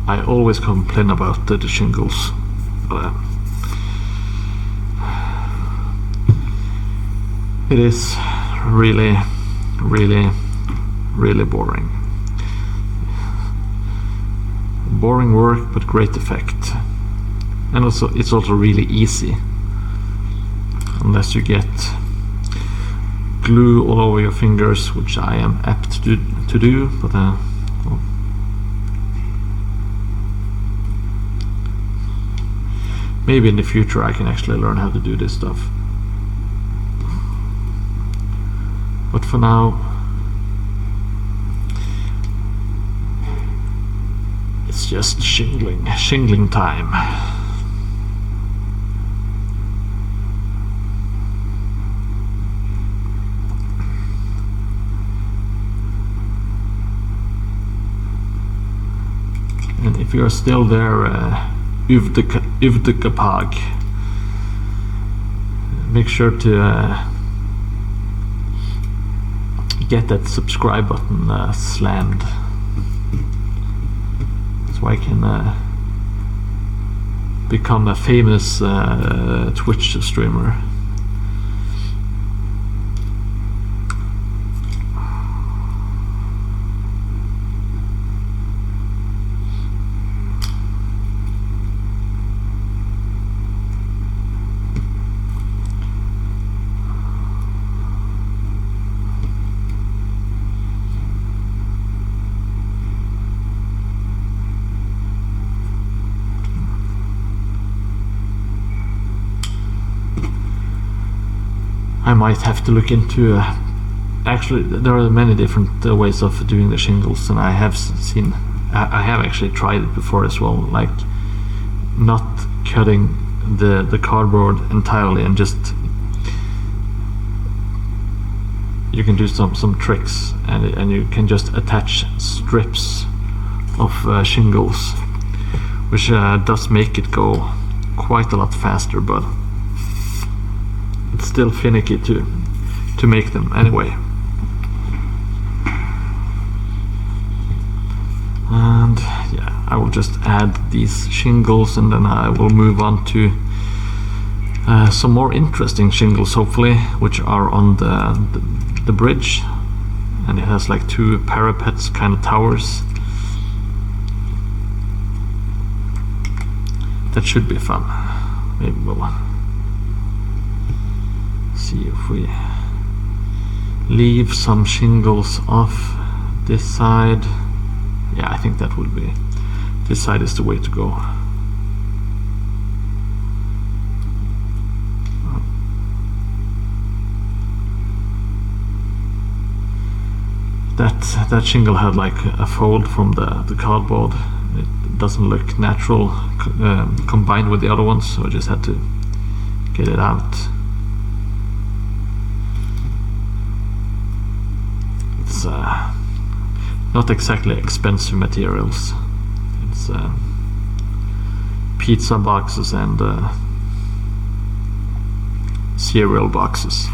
I always complain about the shingles. It is really boring. Boring work, but great effect. And also, it's also really easy. Unless you get glue all over your fingers, which I am apt to do, but well. Maybe in the future I can actually learn how to do this stuff. But for now, it's just shingling time. And if you're still there, Uvdekapag, make sure to get that subscribe button slammed, so I can become a famous Twitch streamer. I might have to look into actually there are many different ways of doing the shingles, and I have actually tried it before as well, like not cutting the cardboard entirely, and just you can do some tricks, and you can just attach strips of shingles, which does make it go quite a lot faster, but it's still finicky to make them anyway. And yeah, I will just add these shingles, and then I will move on to some more interesting shingles, hopefully, which are on the bridge, and it has like two parapets, kind of towers. That should be fun. Maybe we'll see if we leave some shingles off this side. Yeah, I think that would be, this side is the way to go. That shingle had like a fold from the cardboard. It doesn't look natural combined with the other ones, so I just had to get it out. It's not exactly expensive materials. It's pizza boxes and cereal boxes.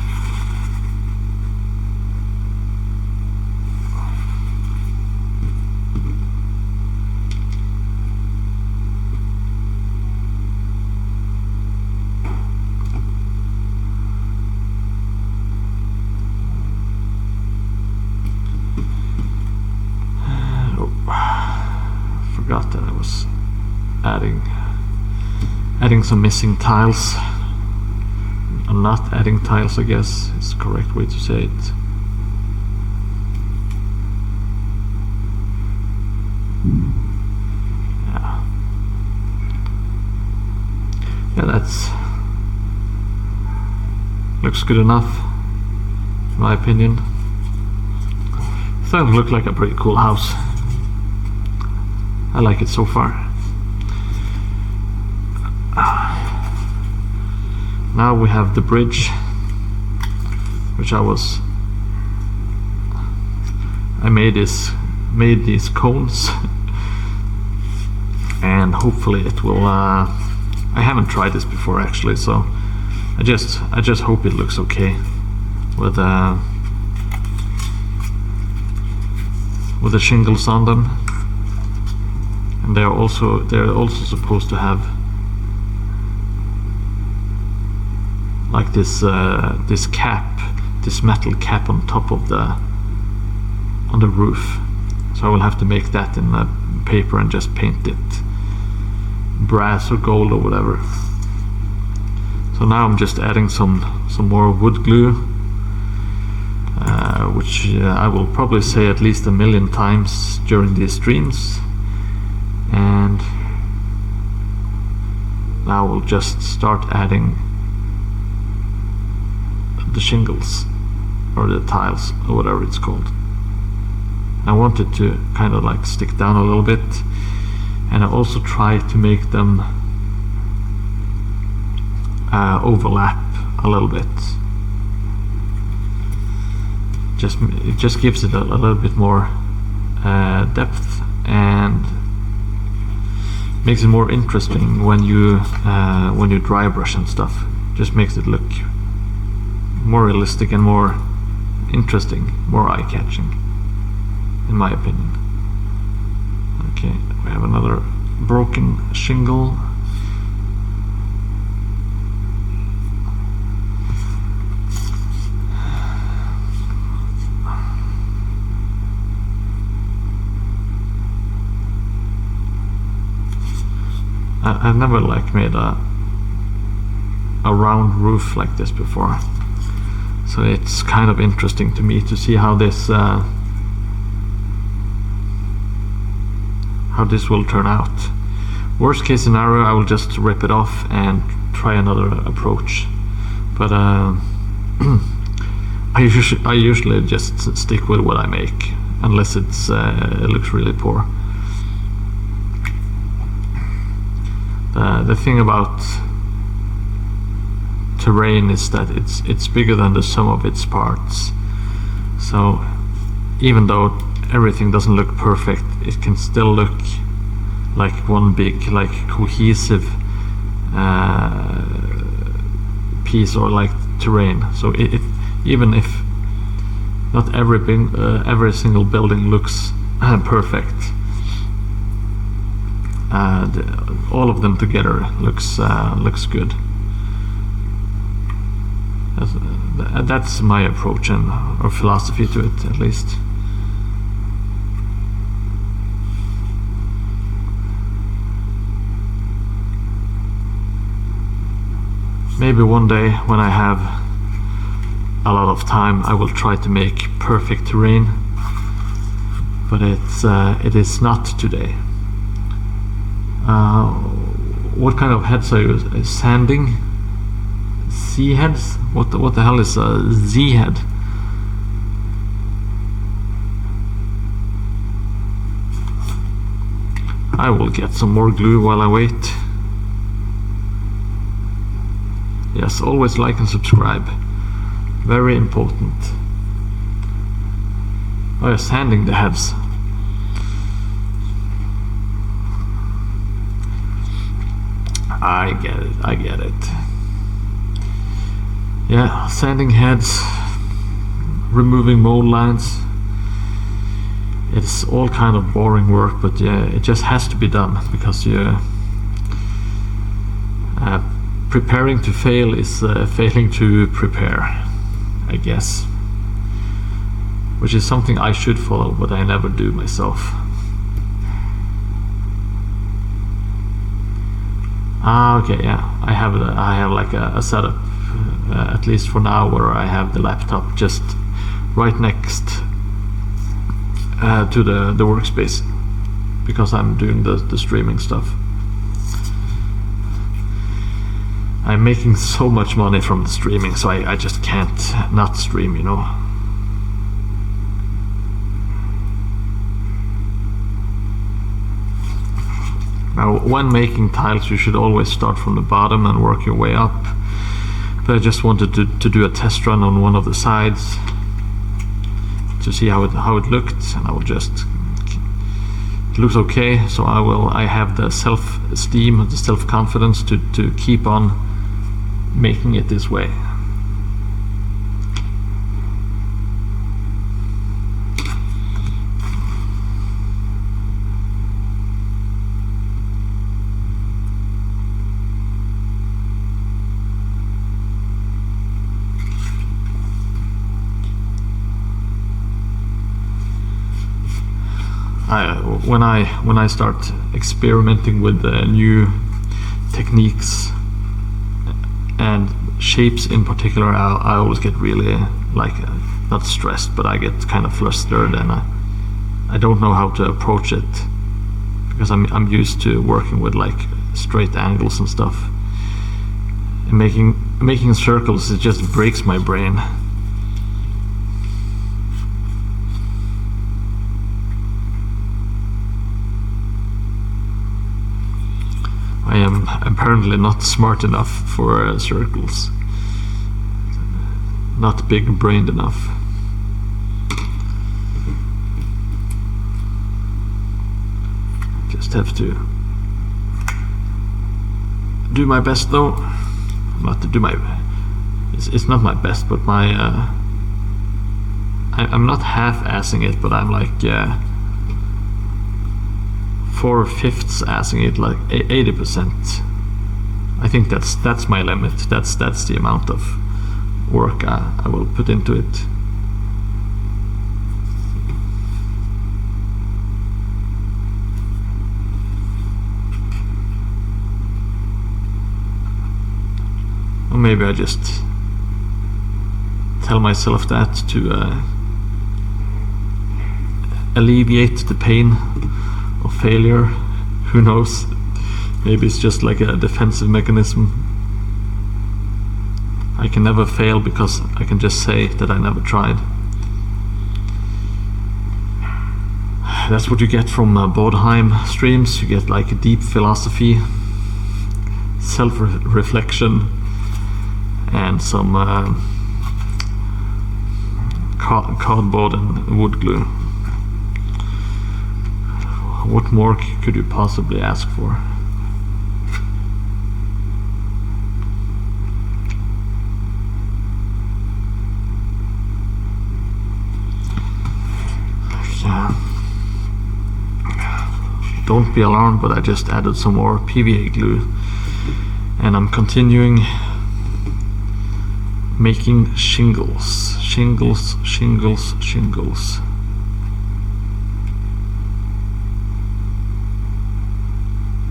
Forgot that I was adding some missing tiles. I'm not adding tiles, I guess is the correct way to say it. yeah, that's looks good enough in my opinion. It's starting to look like a pretty cool house. I like it so far. Now we have the bridge, which I made these cones, and hopefully it will. I haven't tried this before actually, so I just hope it looks okay with the shingles on them. And they're also supposed to have like this metal cap on top of on the roof. So I will have to make that in paper and just paint it brass or gold or whatever. So now I'm just adding some more wood glue, which I will probably say at least 1,000,000 times during these streams. And now we'll just start adding the shingles or the tiles or whatever it's called. I want it to kind of like stick down a little bit, and I also try to make them overlap a little bit. It just gives it a little bit more depth and makes it more interesting when you dry brush and stuff. Just makes it look more realistic and more interesting, more eye-catching, in my opinion. Okay, we have another broken shingle. I've never made a round roof like this before, so it's kind of interesting to me to see how this will turn out. Worst case scenario, I will just rip it off and try another approach, but I usually just stick with what I make unless it looks really poor. The thing about terrain is that it's bigger than the sum of its parts. So even though everything doesn't look perfect, it can still look like one big, like cohesive piece or like terrain. So it even if not every single building looks perfect, all of them together looks good. That's my approach or philosophy to it, at least. Maybe one day when I have a lot of time, I will try to make perfect terrain, but it is not today. What kind of heads are you sanding? Z heads? What the hell is a Z head? I will get some more glue while I wait. Yes, always like and subscribe. Very important. Oh, yeah, sanding the heads. I get it. Yeah, sanding heads, removing mold lines. It's all kind of boring work, but yeah, it just has to be done because preparing to fail is failing to prepare, I guess. Which is something I should follow, but I never do myself. Okay, yeah, I have like a setup, at least for now, where I have the laptop just right next to the workspace, because I'm doing the streaming stuff. I'm making so much money from the streaming, so I just can't not stream, you know. Now, when making tiles, you should always start from the bottom and work your way up. But I just wanted to do a test run on one of the sides to see how it looked, and I will just. It looks okay, so I have the self-esteem, the self-confidence to keep on making it this way. When I start experimenting with new techniques and shapes in particular, I always get really not stressed, but I get kind of flustered, and I don't know how to approach it because I'm used to working with like straight angles and stuff. And making circles, it just breaks my brain. I am apparently not smart enough for circles. Not big-brained enough. Just have to do my best, though. Not to do my. It's not my best, but my. I'm not half-assing it, but I'm like. 4/5 assing it, like 80%. I think that's my limit. That's the amount of work I will put into it. Or maybe I just tell myself that to alleviate the pain of failure. Who knows? Maybe it's just like a defensive mechanism. I can never fail because I can just say that I never tried. That's what you get from Mordheim streams. You get like a deep philosophy, self-reflection, and some cardboard and wood glue. What more could you possibly ask for? Yeah. Don't be alarmed, but I just added some more PVA glue, and I'm continuing making shingles.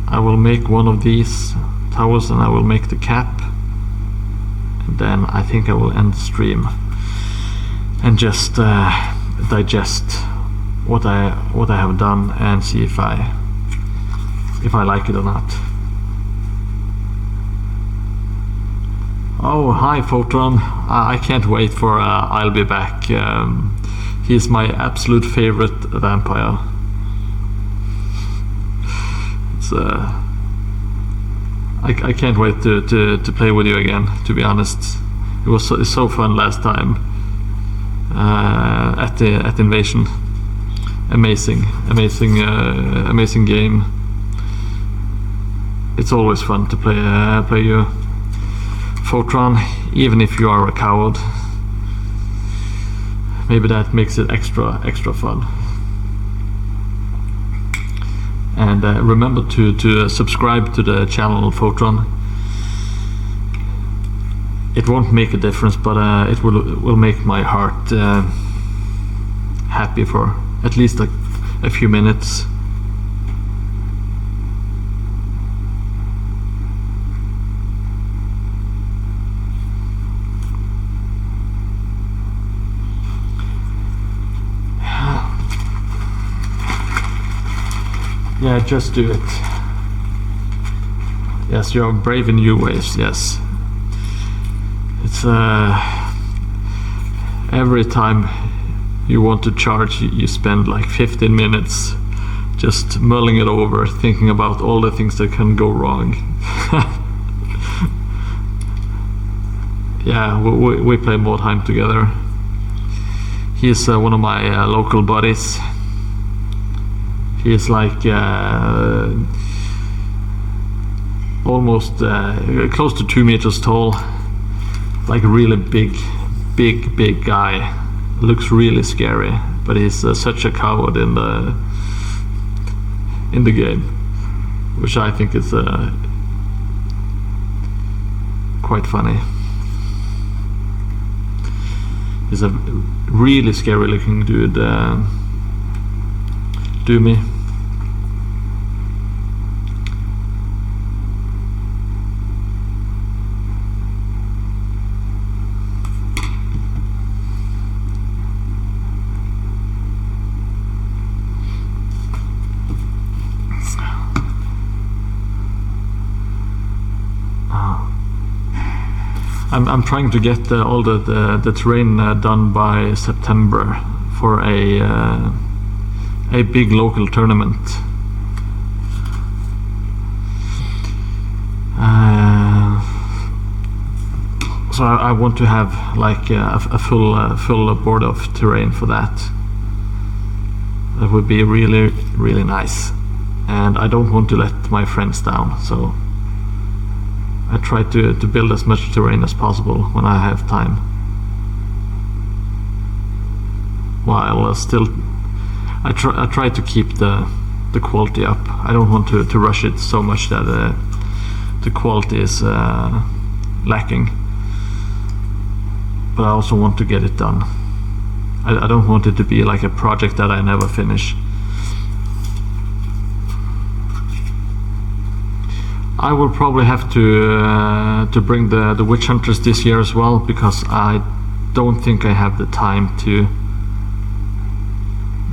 I will make one of these towers and I will make the cap, and then I think I will end the stream and just digest what I have done and see if I like it or not. Oh, hi Photon. I can't wait for I'll Be Back. He is my absolute favorite vampire. I can't wait to play with you again, to be honest. It was so fun last time at Invasion. Amazing game. It's always fun to play you, Photron, even if you are a coward. Maybe that makes it extra fun. And remember to subscribe to the channel Photron. It won't make a difference, but it will make my heart happy for at least a few minutes. Yeah, just do it. Yes, you're brave in new ways, yes. It's every time you want to charge, you spend like 15 minutes just mulling it over, thinking about all the things that can go wrong. Yeah, we play Mordheim together. He's one of my local buddies. He is like almost close to 2 meters tall, like a really big guy. Looks really scary, but he's such a coward in the game, which I think is quite funny. He's a really scary looking dude. Do me. I'm trying to get all the terrain done by September for a big local tournament. So I want to have like a full board of terrain for that. That would be really nice, and I don't want to let my friends down, so I try to build as much terrain as possible when I have time, while still I try to keep the quality up. I don't want to rush it so much that the quality is lacking, but I also want to get it done. I don't want it to be like a project that I never finish. I will probably have to bring the witch hunters this year as well, because I don't think I have the time to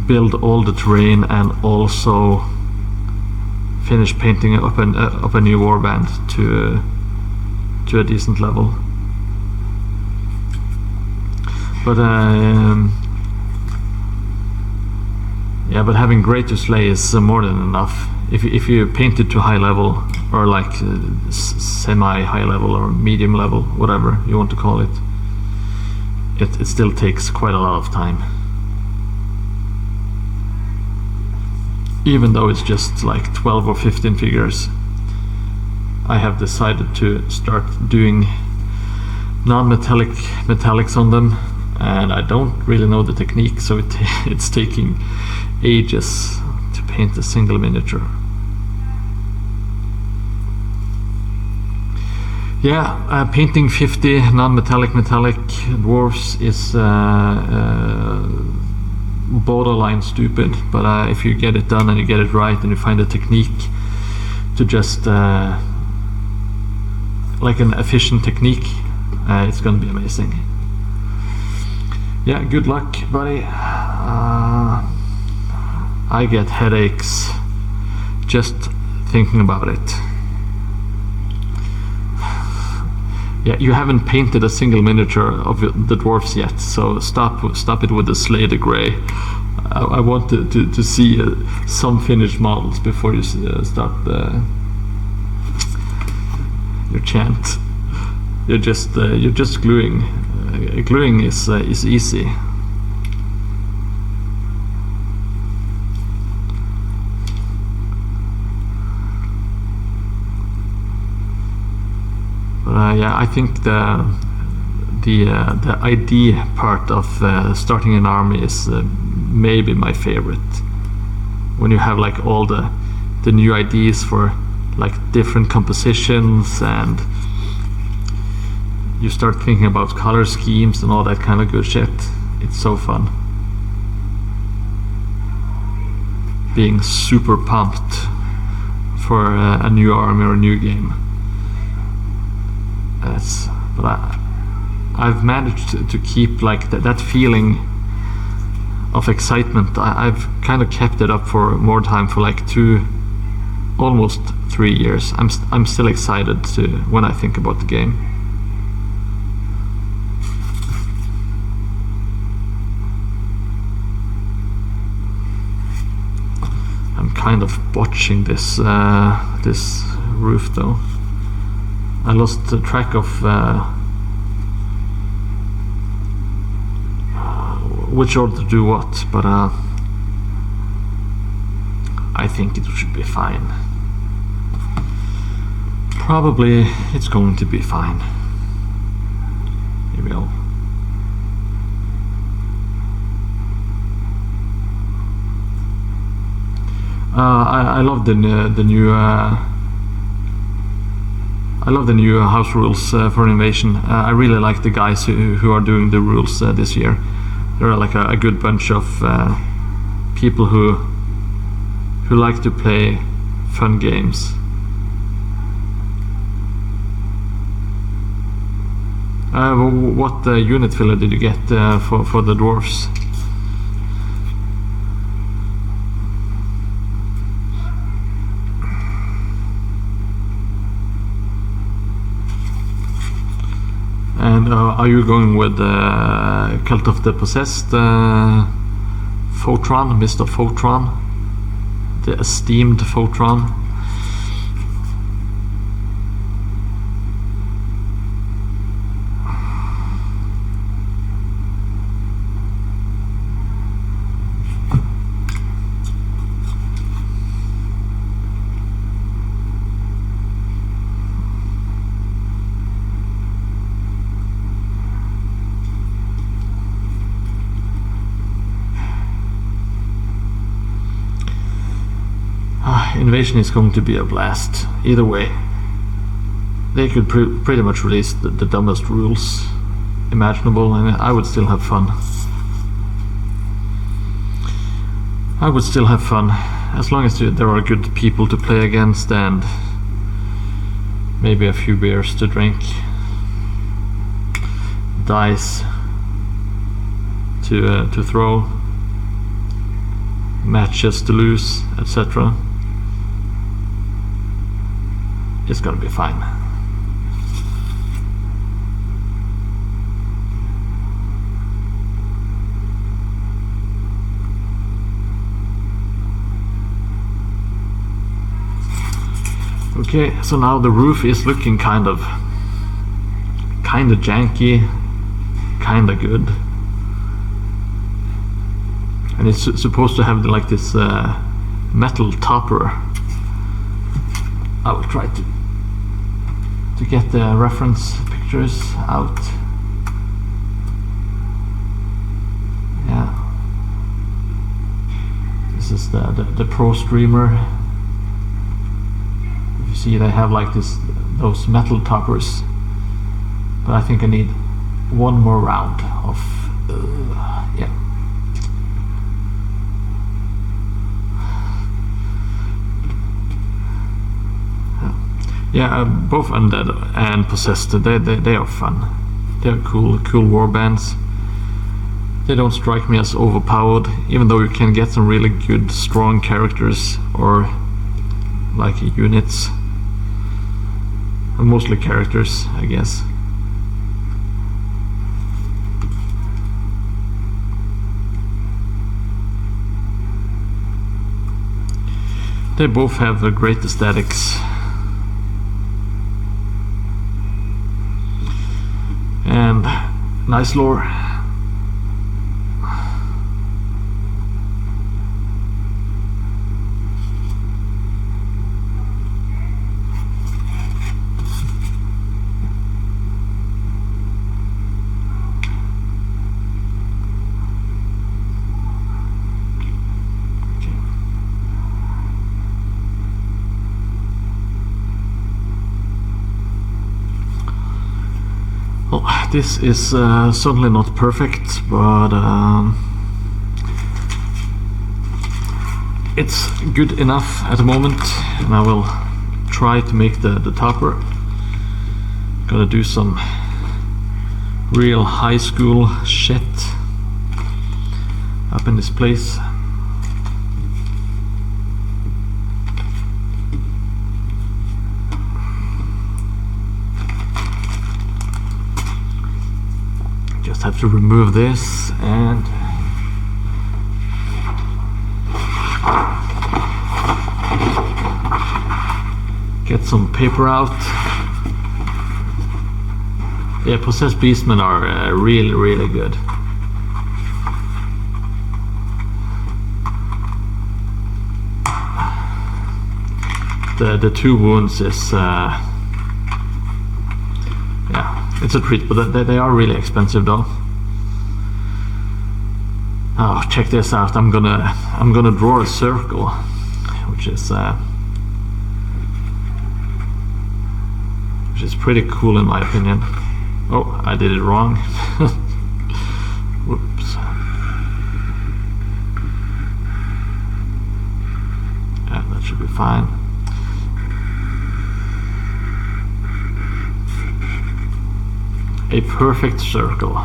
build all the terrain and also finish painting up a new warband to a decent level. But yeah, but having Great to Slay is more than enough. If you paint it to high level, or like semi-high level or medium level, whatever you want to call it, it still takes quite a lot of time. Even though it's just like 12 or 15 figures, I have decided to start doing non-metallic metallics on them, and I don't really know the technique, so it's taking ages to paint a single miniature. Yeah, painting 50 non-metallic metallic dwarves is borderline stupid, but if you get it done and you get it right and you find a technique to just like an efficient technique, it's gonna be amazing. Yeah, good luck, buddy. I get headaches just thinking about it. Yeah, you haven't painted a single miniature of the dwarfs yet, so stop it with the Slay the Grey. I want to see some finished models before you start your chant. You're just gluing. Gluing is easy. Yeah, I think the idea part of starting an army is maybe my favorite. When you have like all the new ideas for like different compositions, and you start thinking about color schemes and all that kind of good shit. It's so fun. Being super pumped for a new army or a new game. But I've managed to keep like that feeling of excitement. I've kind of kept it up for more time, for like almost 3 years. I'm still excited when I think about the game. kind of botching this this roof though. I lost track of which order to do what, but I think it should be fine. Probably it's going to be fine. Here we go. I love the new I love the new house rules for Invasion. I really like the guys who are doing the rules this year. They're like a good bunch of people who like to play fun games. What unit filler did you get for the dwarves? And are you going with Cult of the Possessed, Photron, Mr. Photron, the esteemed Photron? Invasion is going to be a blast. Either way, they could pretty much release the dumbest rules imaginable, and I would still have fun. I would still have fun as long as there are good people to play against and maybe a few beers to drink, dice to throw, matches to lose, etc. It's gonna be fine. Okay, so now the roof is looking kind of janky, kind of good, and it's supposed to have like this metal topper. I will try to get the reference pictures out. Yeah, this is the pro streamer. If you see, they have like those metal toppers, but I think I need one more round of yeah. Yeah, both Undead and Possessed, they are fun. They're cool war bands. They don't strike me as overpowered, even though you can get some really good, strong characters or like units. Mostly characters, I guess. They both have great aesthetics. And nice lore. This is certainly not perfect, but it's good enough at the moment, and I will try to make the topper. Gotta do some real high school shit up in this place. Have to remove this and get some paper out. Yeah, Possessed Beastmen are really good. The 2 wounds is yeah, it's a treat, but they are really expensive though. Oh, check this out! I'm gonna draw a circle, which is pretty cool in my opinion. Oh, I did it wrong. Whoops. Yeah, that should be fine. A perfect circle.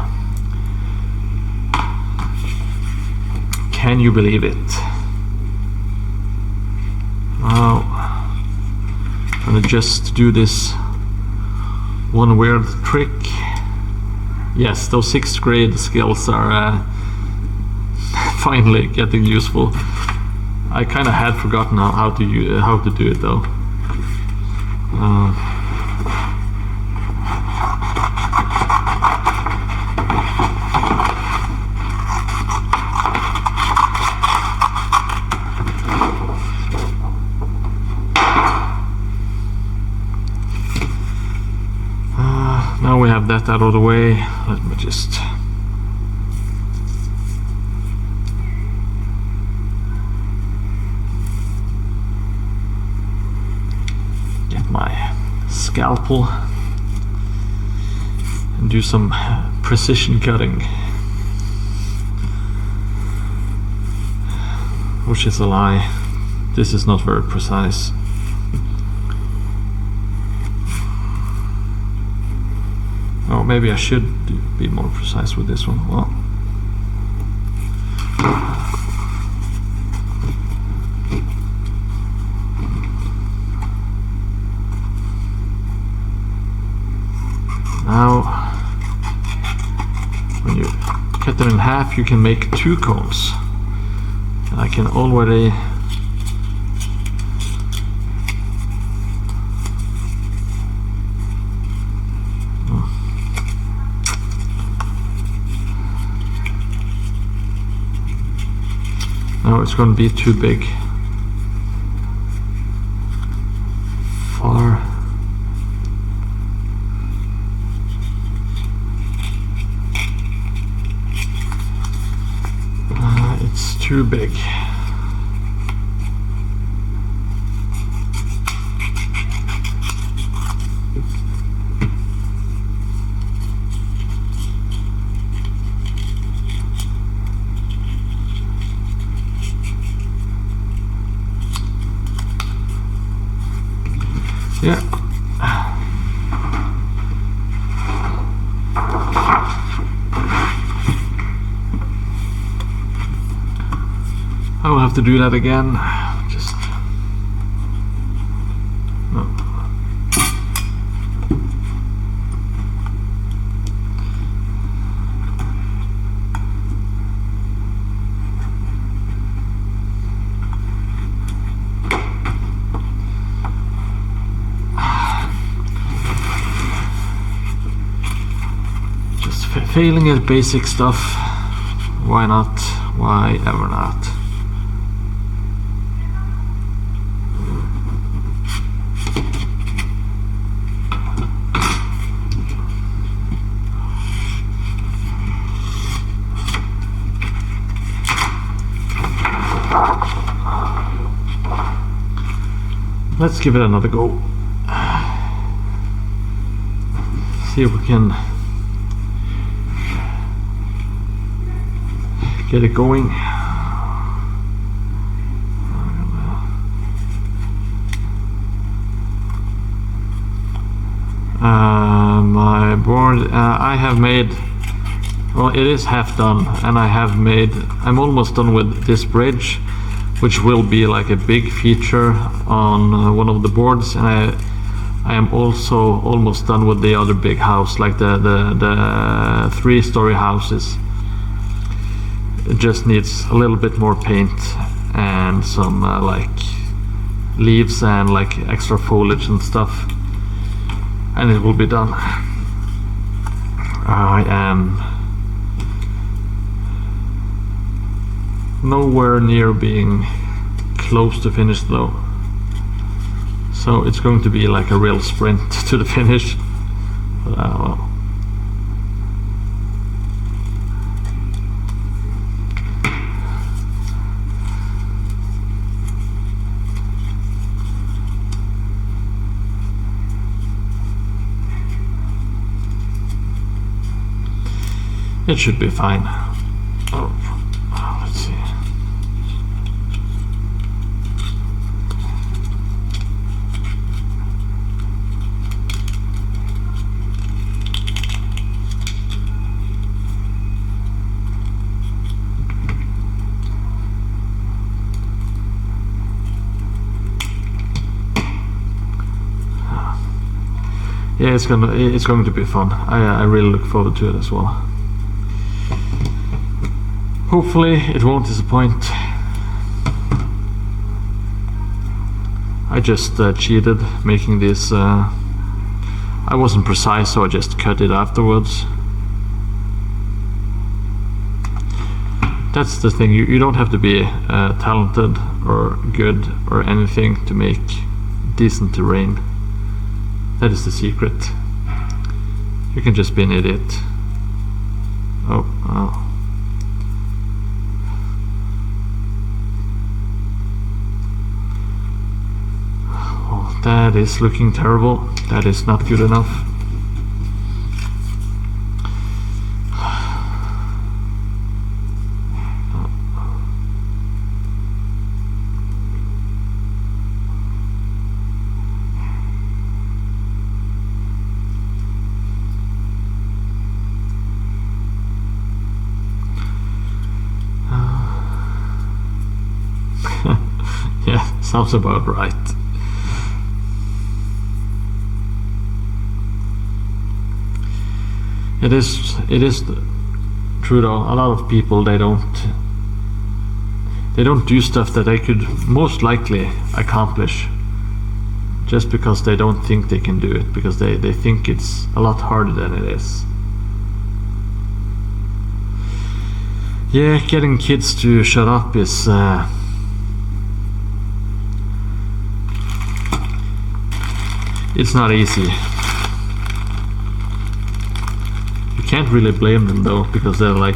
Can you believe it? Oh, I'm gonna just do this one weird trick. Yes, those 6th grade skills are finally getting useful. I kind of had forgotten how to do it though. Now we have that out of the way. Let me just get my scalpel and do some precision cutting, which is a lie. This is not very precise. Oh, maybe I should be more precise with this one. Well, now when you cut them in half, you can make 2 cones. And I can already no, it's going to be too big. Far. It's too big. Yeah. I will have to do that again. Just no. Failing at basic stuff. Why not? Why ever not? Let's give it another go. See if we can get it going. My board, I have made, well, it is half done, and I'm almost done with this bridge, which will be like a big feature on one of the boards, and I am also almost done with the other big house, like the 3-story houses. It just needs a little bit more paint and some leaves and like extra foliage and stuff, and it will be done. I am nowhere near being close to finish though, so it's going to be like a real sprint to the finish. But, well. It should be fine. Oh, let's see. Yeah, it's going to be fun. I really look forward to it as well. Hopefully it won't disappoint. I just cheated making this. I wasn't precise, so I just cut it afterwards. That's the thing, you don't have to be talented or good or anything to make decent terrain. That is the secret. You can just be an idiot. Oh. That is looking terrible. That is not good enough. Yeah, sounds about right. It is true though. A lot of people they don't do stuff that they could most likely accomplish just because they don't think they can do it, because they think it's a lot harder than it is. Yeah, getting kids to shut up is it's not easy. Can't really blame them though, because they're like,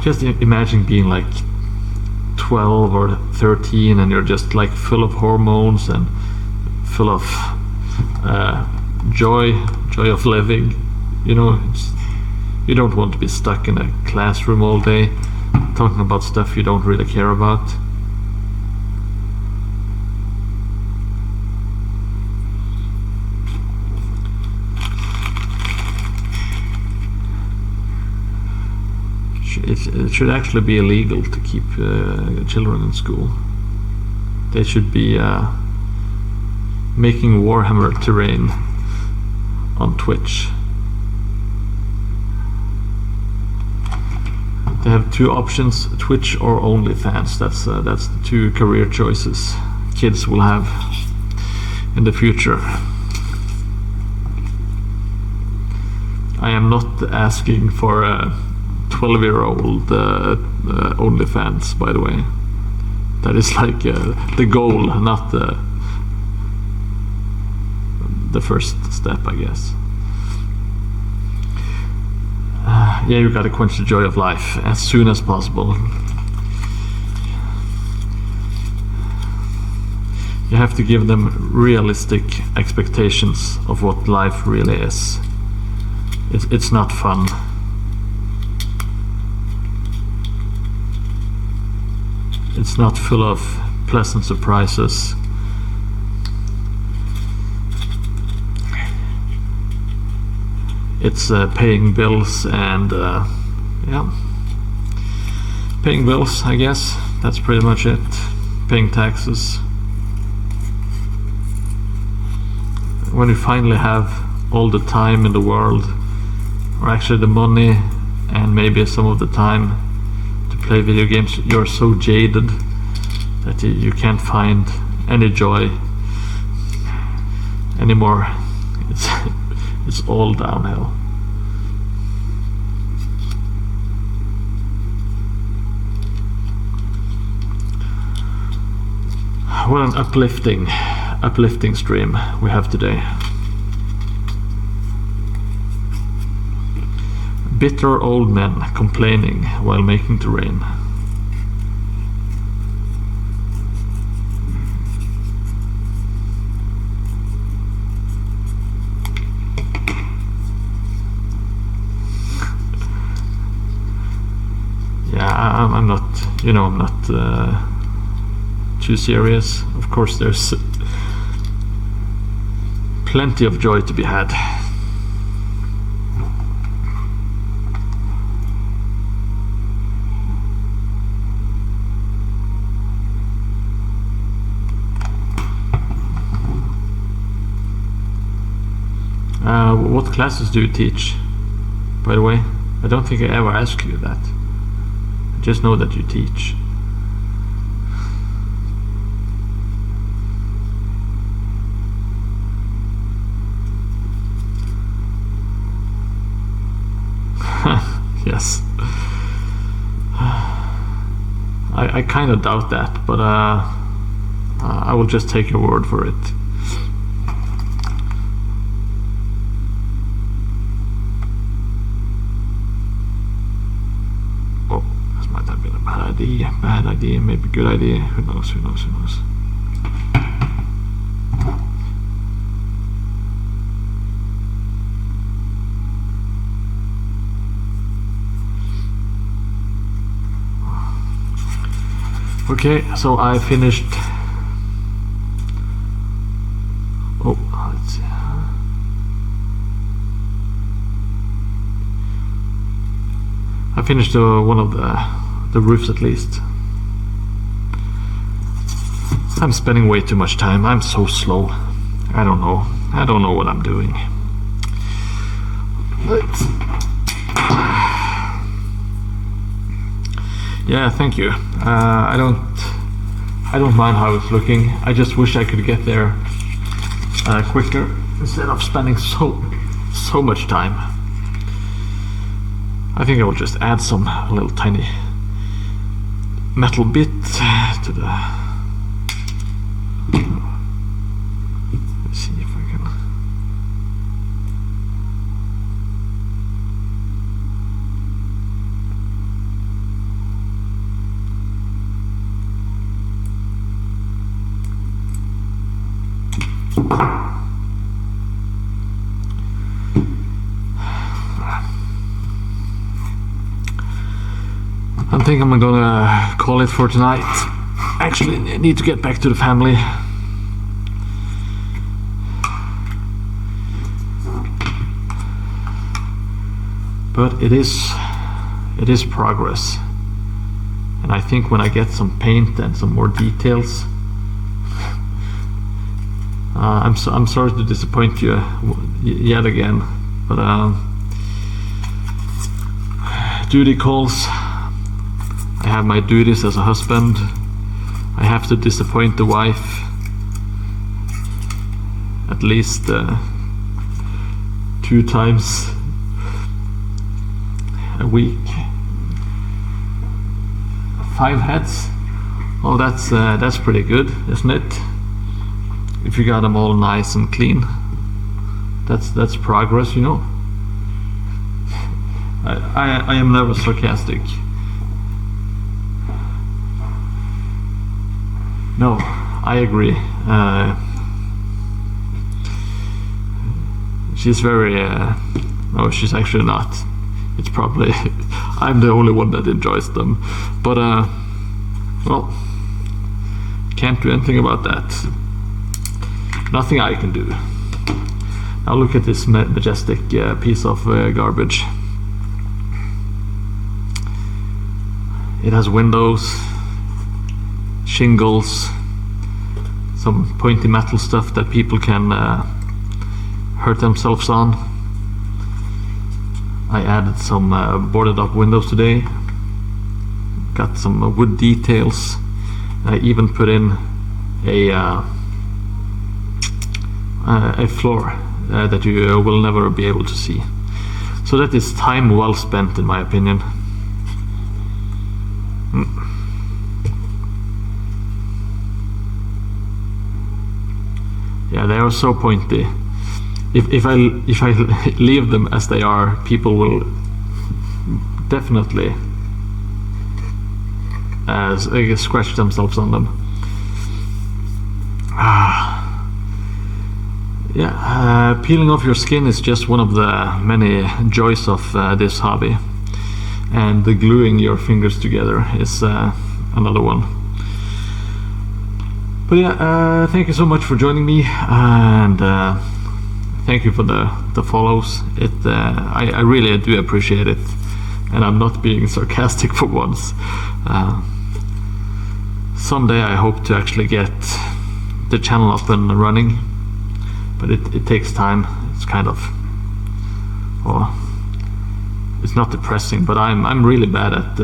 just imagine being like 12 or 13 and you're just like full of hormones and full of joy of living. You know, you don't want to be stuck in a classroom all day talking about stuff you don't really care about. It should actually be illegal to keep children in school. They should be making Warhammer terrain on Twitch. They have two options: Twitch or OnlyFans. That's the two career choices kids will have in the future. I am not asking for 12-year-old OnlyFans, by the way. That is like the goal, not the first step, I guess. Yeah, you gotta quench the joy of life as soon as possible. You have to give them realistic expectations of what life really is. It's not fun. It's not full of pleasant surprises. It's paying bills and yeah, paying bills, I guess. That's pretty much it. Paying taxes. When you finally have all the time in the world, or actually the money and maybe some of the time to play video games, you're so jaded that you can't find any joy anymore. It's all downhill. What an uplifting stream we have today. Bitter old men complaining while making terrain. Yeah, I'm not, I'm not too serious. Of course, there's plenty of joy to be had. What classes do you teach, by the way? I don't think I ever asked you that. I just know that you teach. Yes. I kind of doubt that, but I will just take your word for it. Oh, this might have been a bad idea, maybe good idea. Who knows? Okay, so I finished. Oh, let's see. I finished one of the roofs at least. I'm spending way too much time. I'm so slow. I don't know what I'm doing. Yeah, thank you. I don't mind how it's looking. I just wish I could get there quicker instead of spending so much time. I think I will just add some little tiny metal bit to the. Let's see if I can. I think I'm gonna call it for tonight. Actually, I need to get back to the family. But it is progress. And I think when I get some paint and some more details, I'm sorry to disappoint you yet again, but duty calls. I have my duties as a husband. I have to disappoint the wife at least 2 times a week. 5 heads. Oh, that's pretty good, isn't it? If you got them all nice and clean, that's progress, I am never sarcastic. No, I agree. She's very. No, she's actually not. It's probably I'm the only one that enjoys them. But well, can't do anything about that. Nothing I can do. Now look at this majestic piece of garbage. It has windows, shingles, some pointy metal stuff that people can hurt themselves on. I added some boarded up windows today. Got some wood details. I even put in a floor that you will never be able to see. So that is time well spent, in my opinion. Yeah, they are so pointy. If I leave them as they are, people will definitely scratch themselves on them. Yeah, peeling off your skin is just one of the many joys of this hobby, and the gluing your fingers together is another one. But yeah, thank you so much for joining me, and thank you for the follows. I really do appreciate it, and I'm not being sarcastic for once. Someday I hope to actually get the channel up and running, but it takes time. It's kind of, well, it's not depressing, but I'm really bad at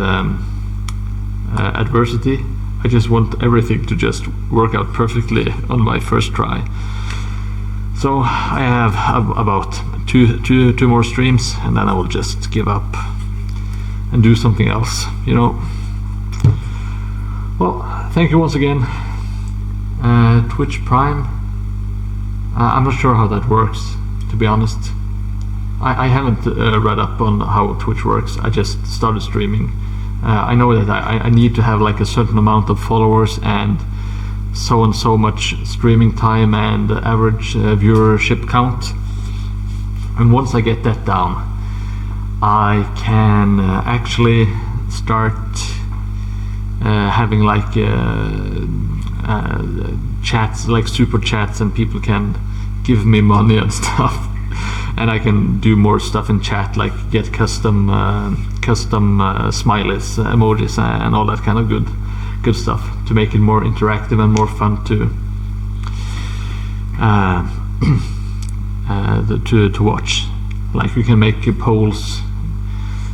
adversity. I just want everything to just work out perfectly on my first try. So I have about two more streams, and then I will just give up and do something else, you know. Well, thank you once again. Twitch Prime, I'm not sure how that works, to be honest. I haven't read up on how Twitch works. I just started streaming. I know that I need to have like a certain amount of followers and so much streaming time and average viewership count. And once I get that down, I can actually start having like chats, like super chats, and people can give me money and stuff. And I can do more stuff in chat, like get custom smileys, emojis, and all that kind of good stuff to make it more interactive and more fun to watch. Like you can make polls.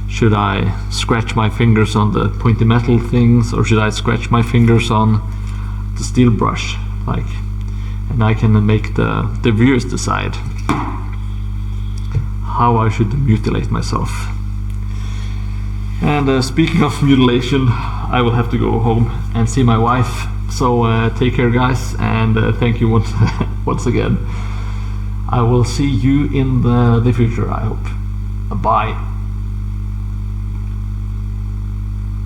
Should I scratch my fingers on the pointy metal things, or should I scratch my fingers on the steel brush? Like, and I can make the viewers decide how I should mutilate myself. And speaking of mutilation, I will have to go home and see my wife. So take care, guys, and thank you once again. I will see you in the future, I hope. Bye.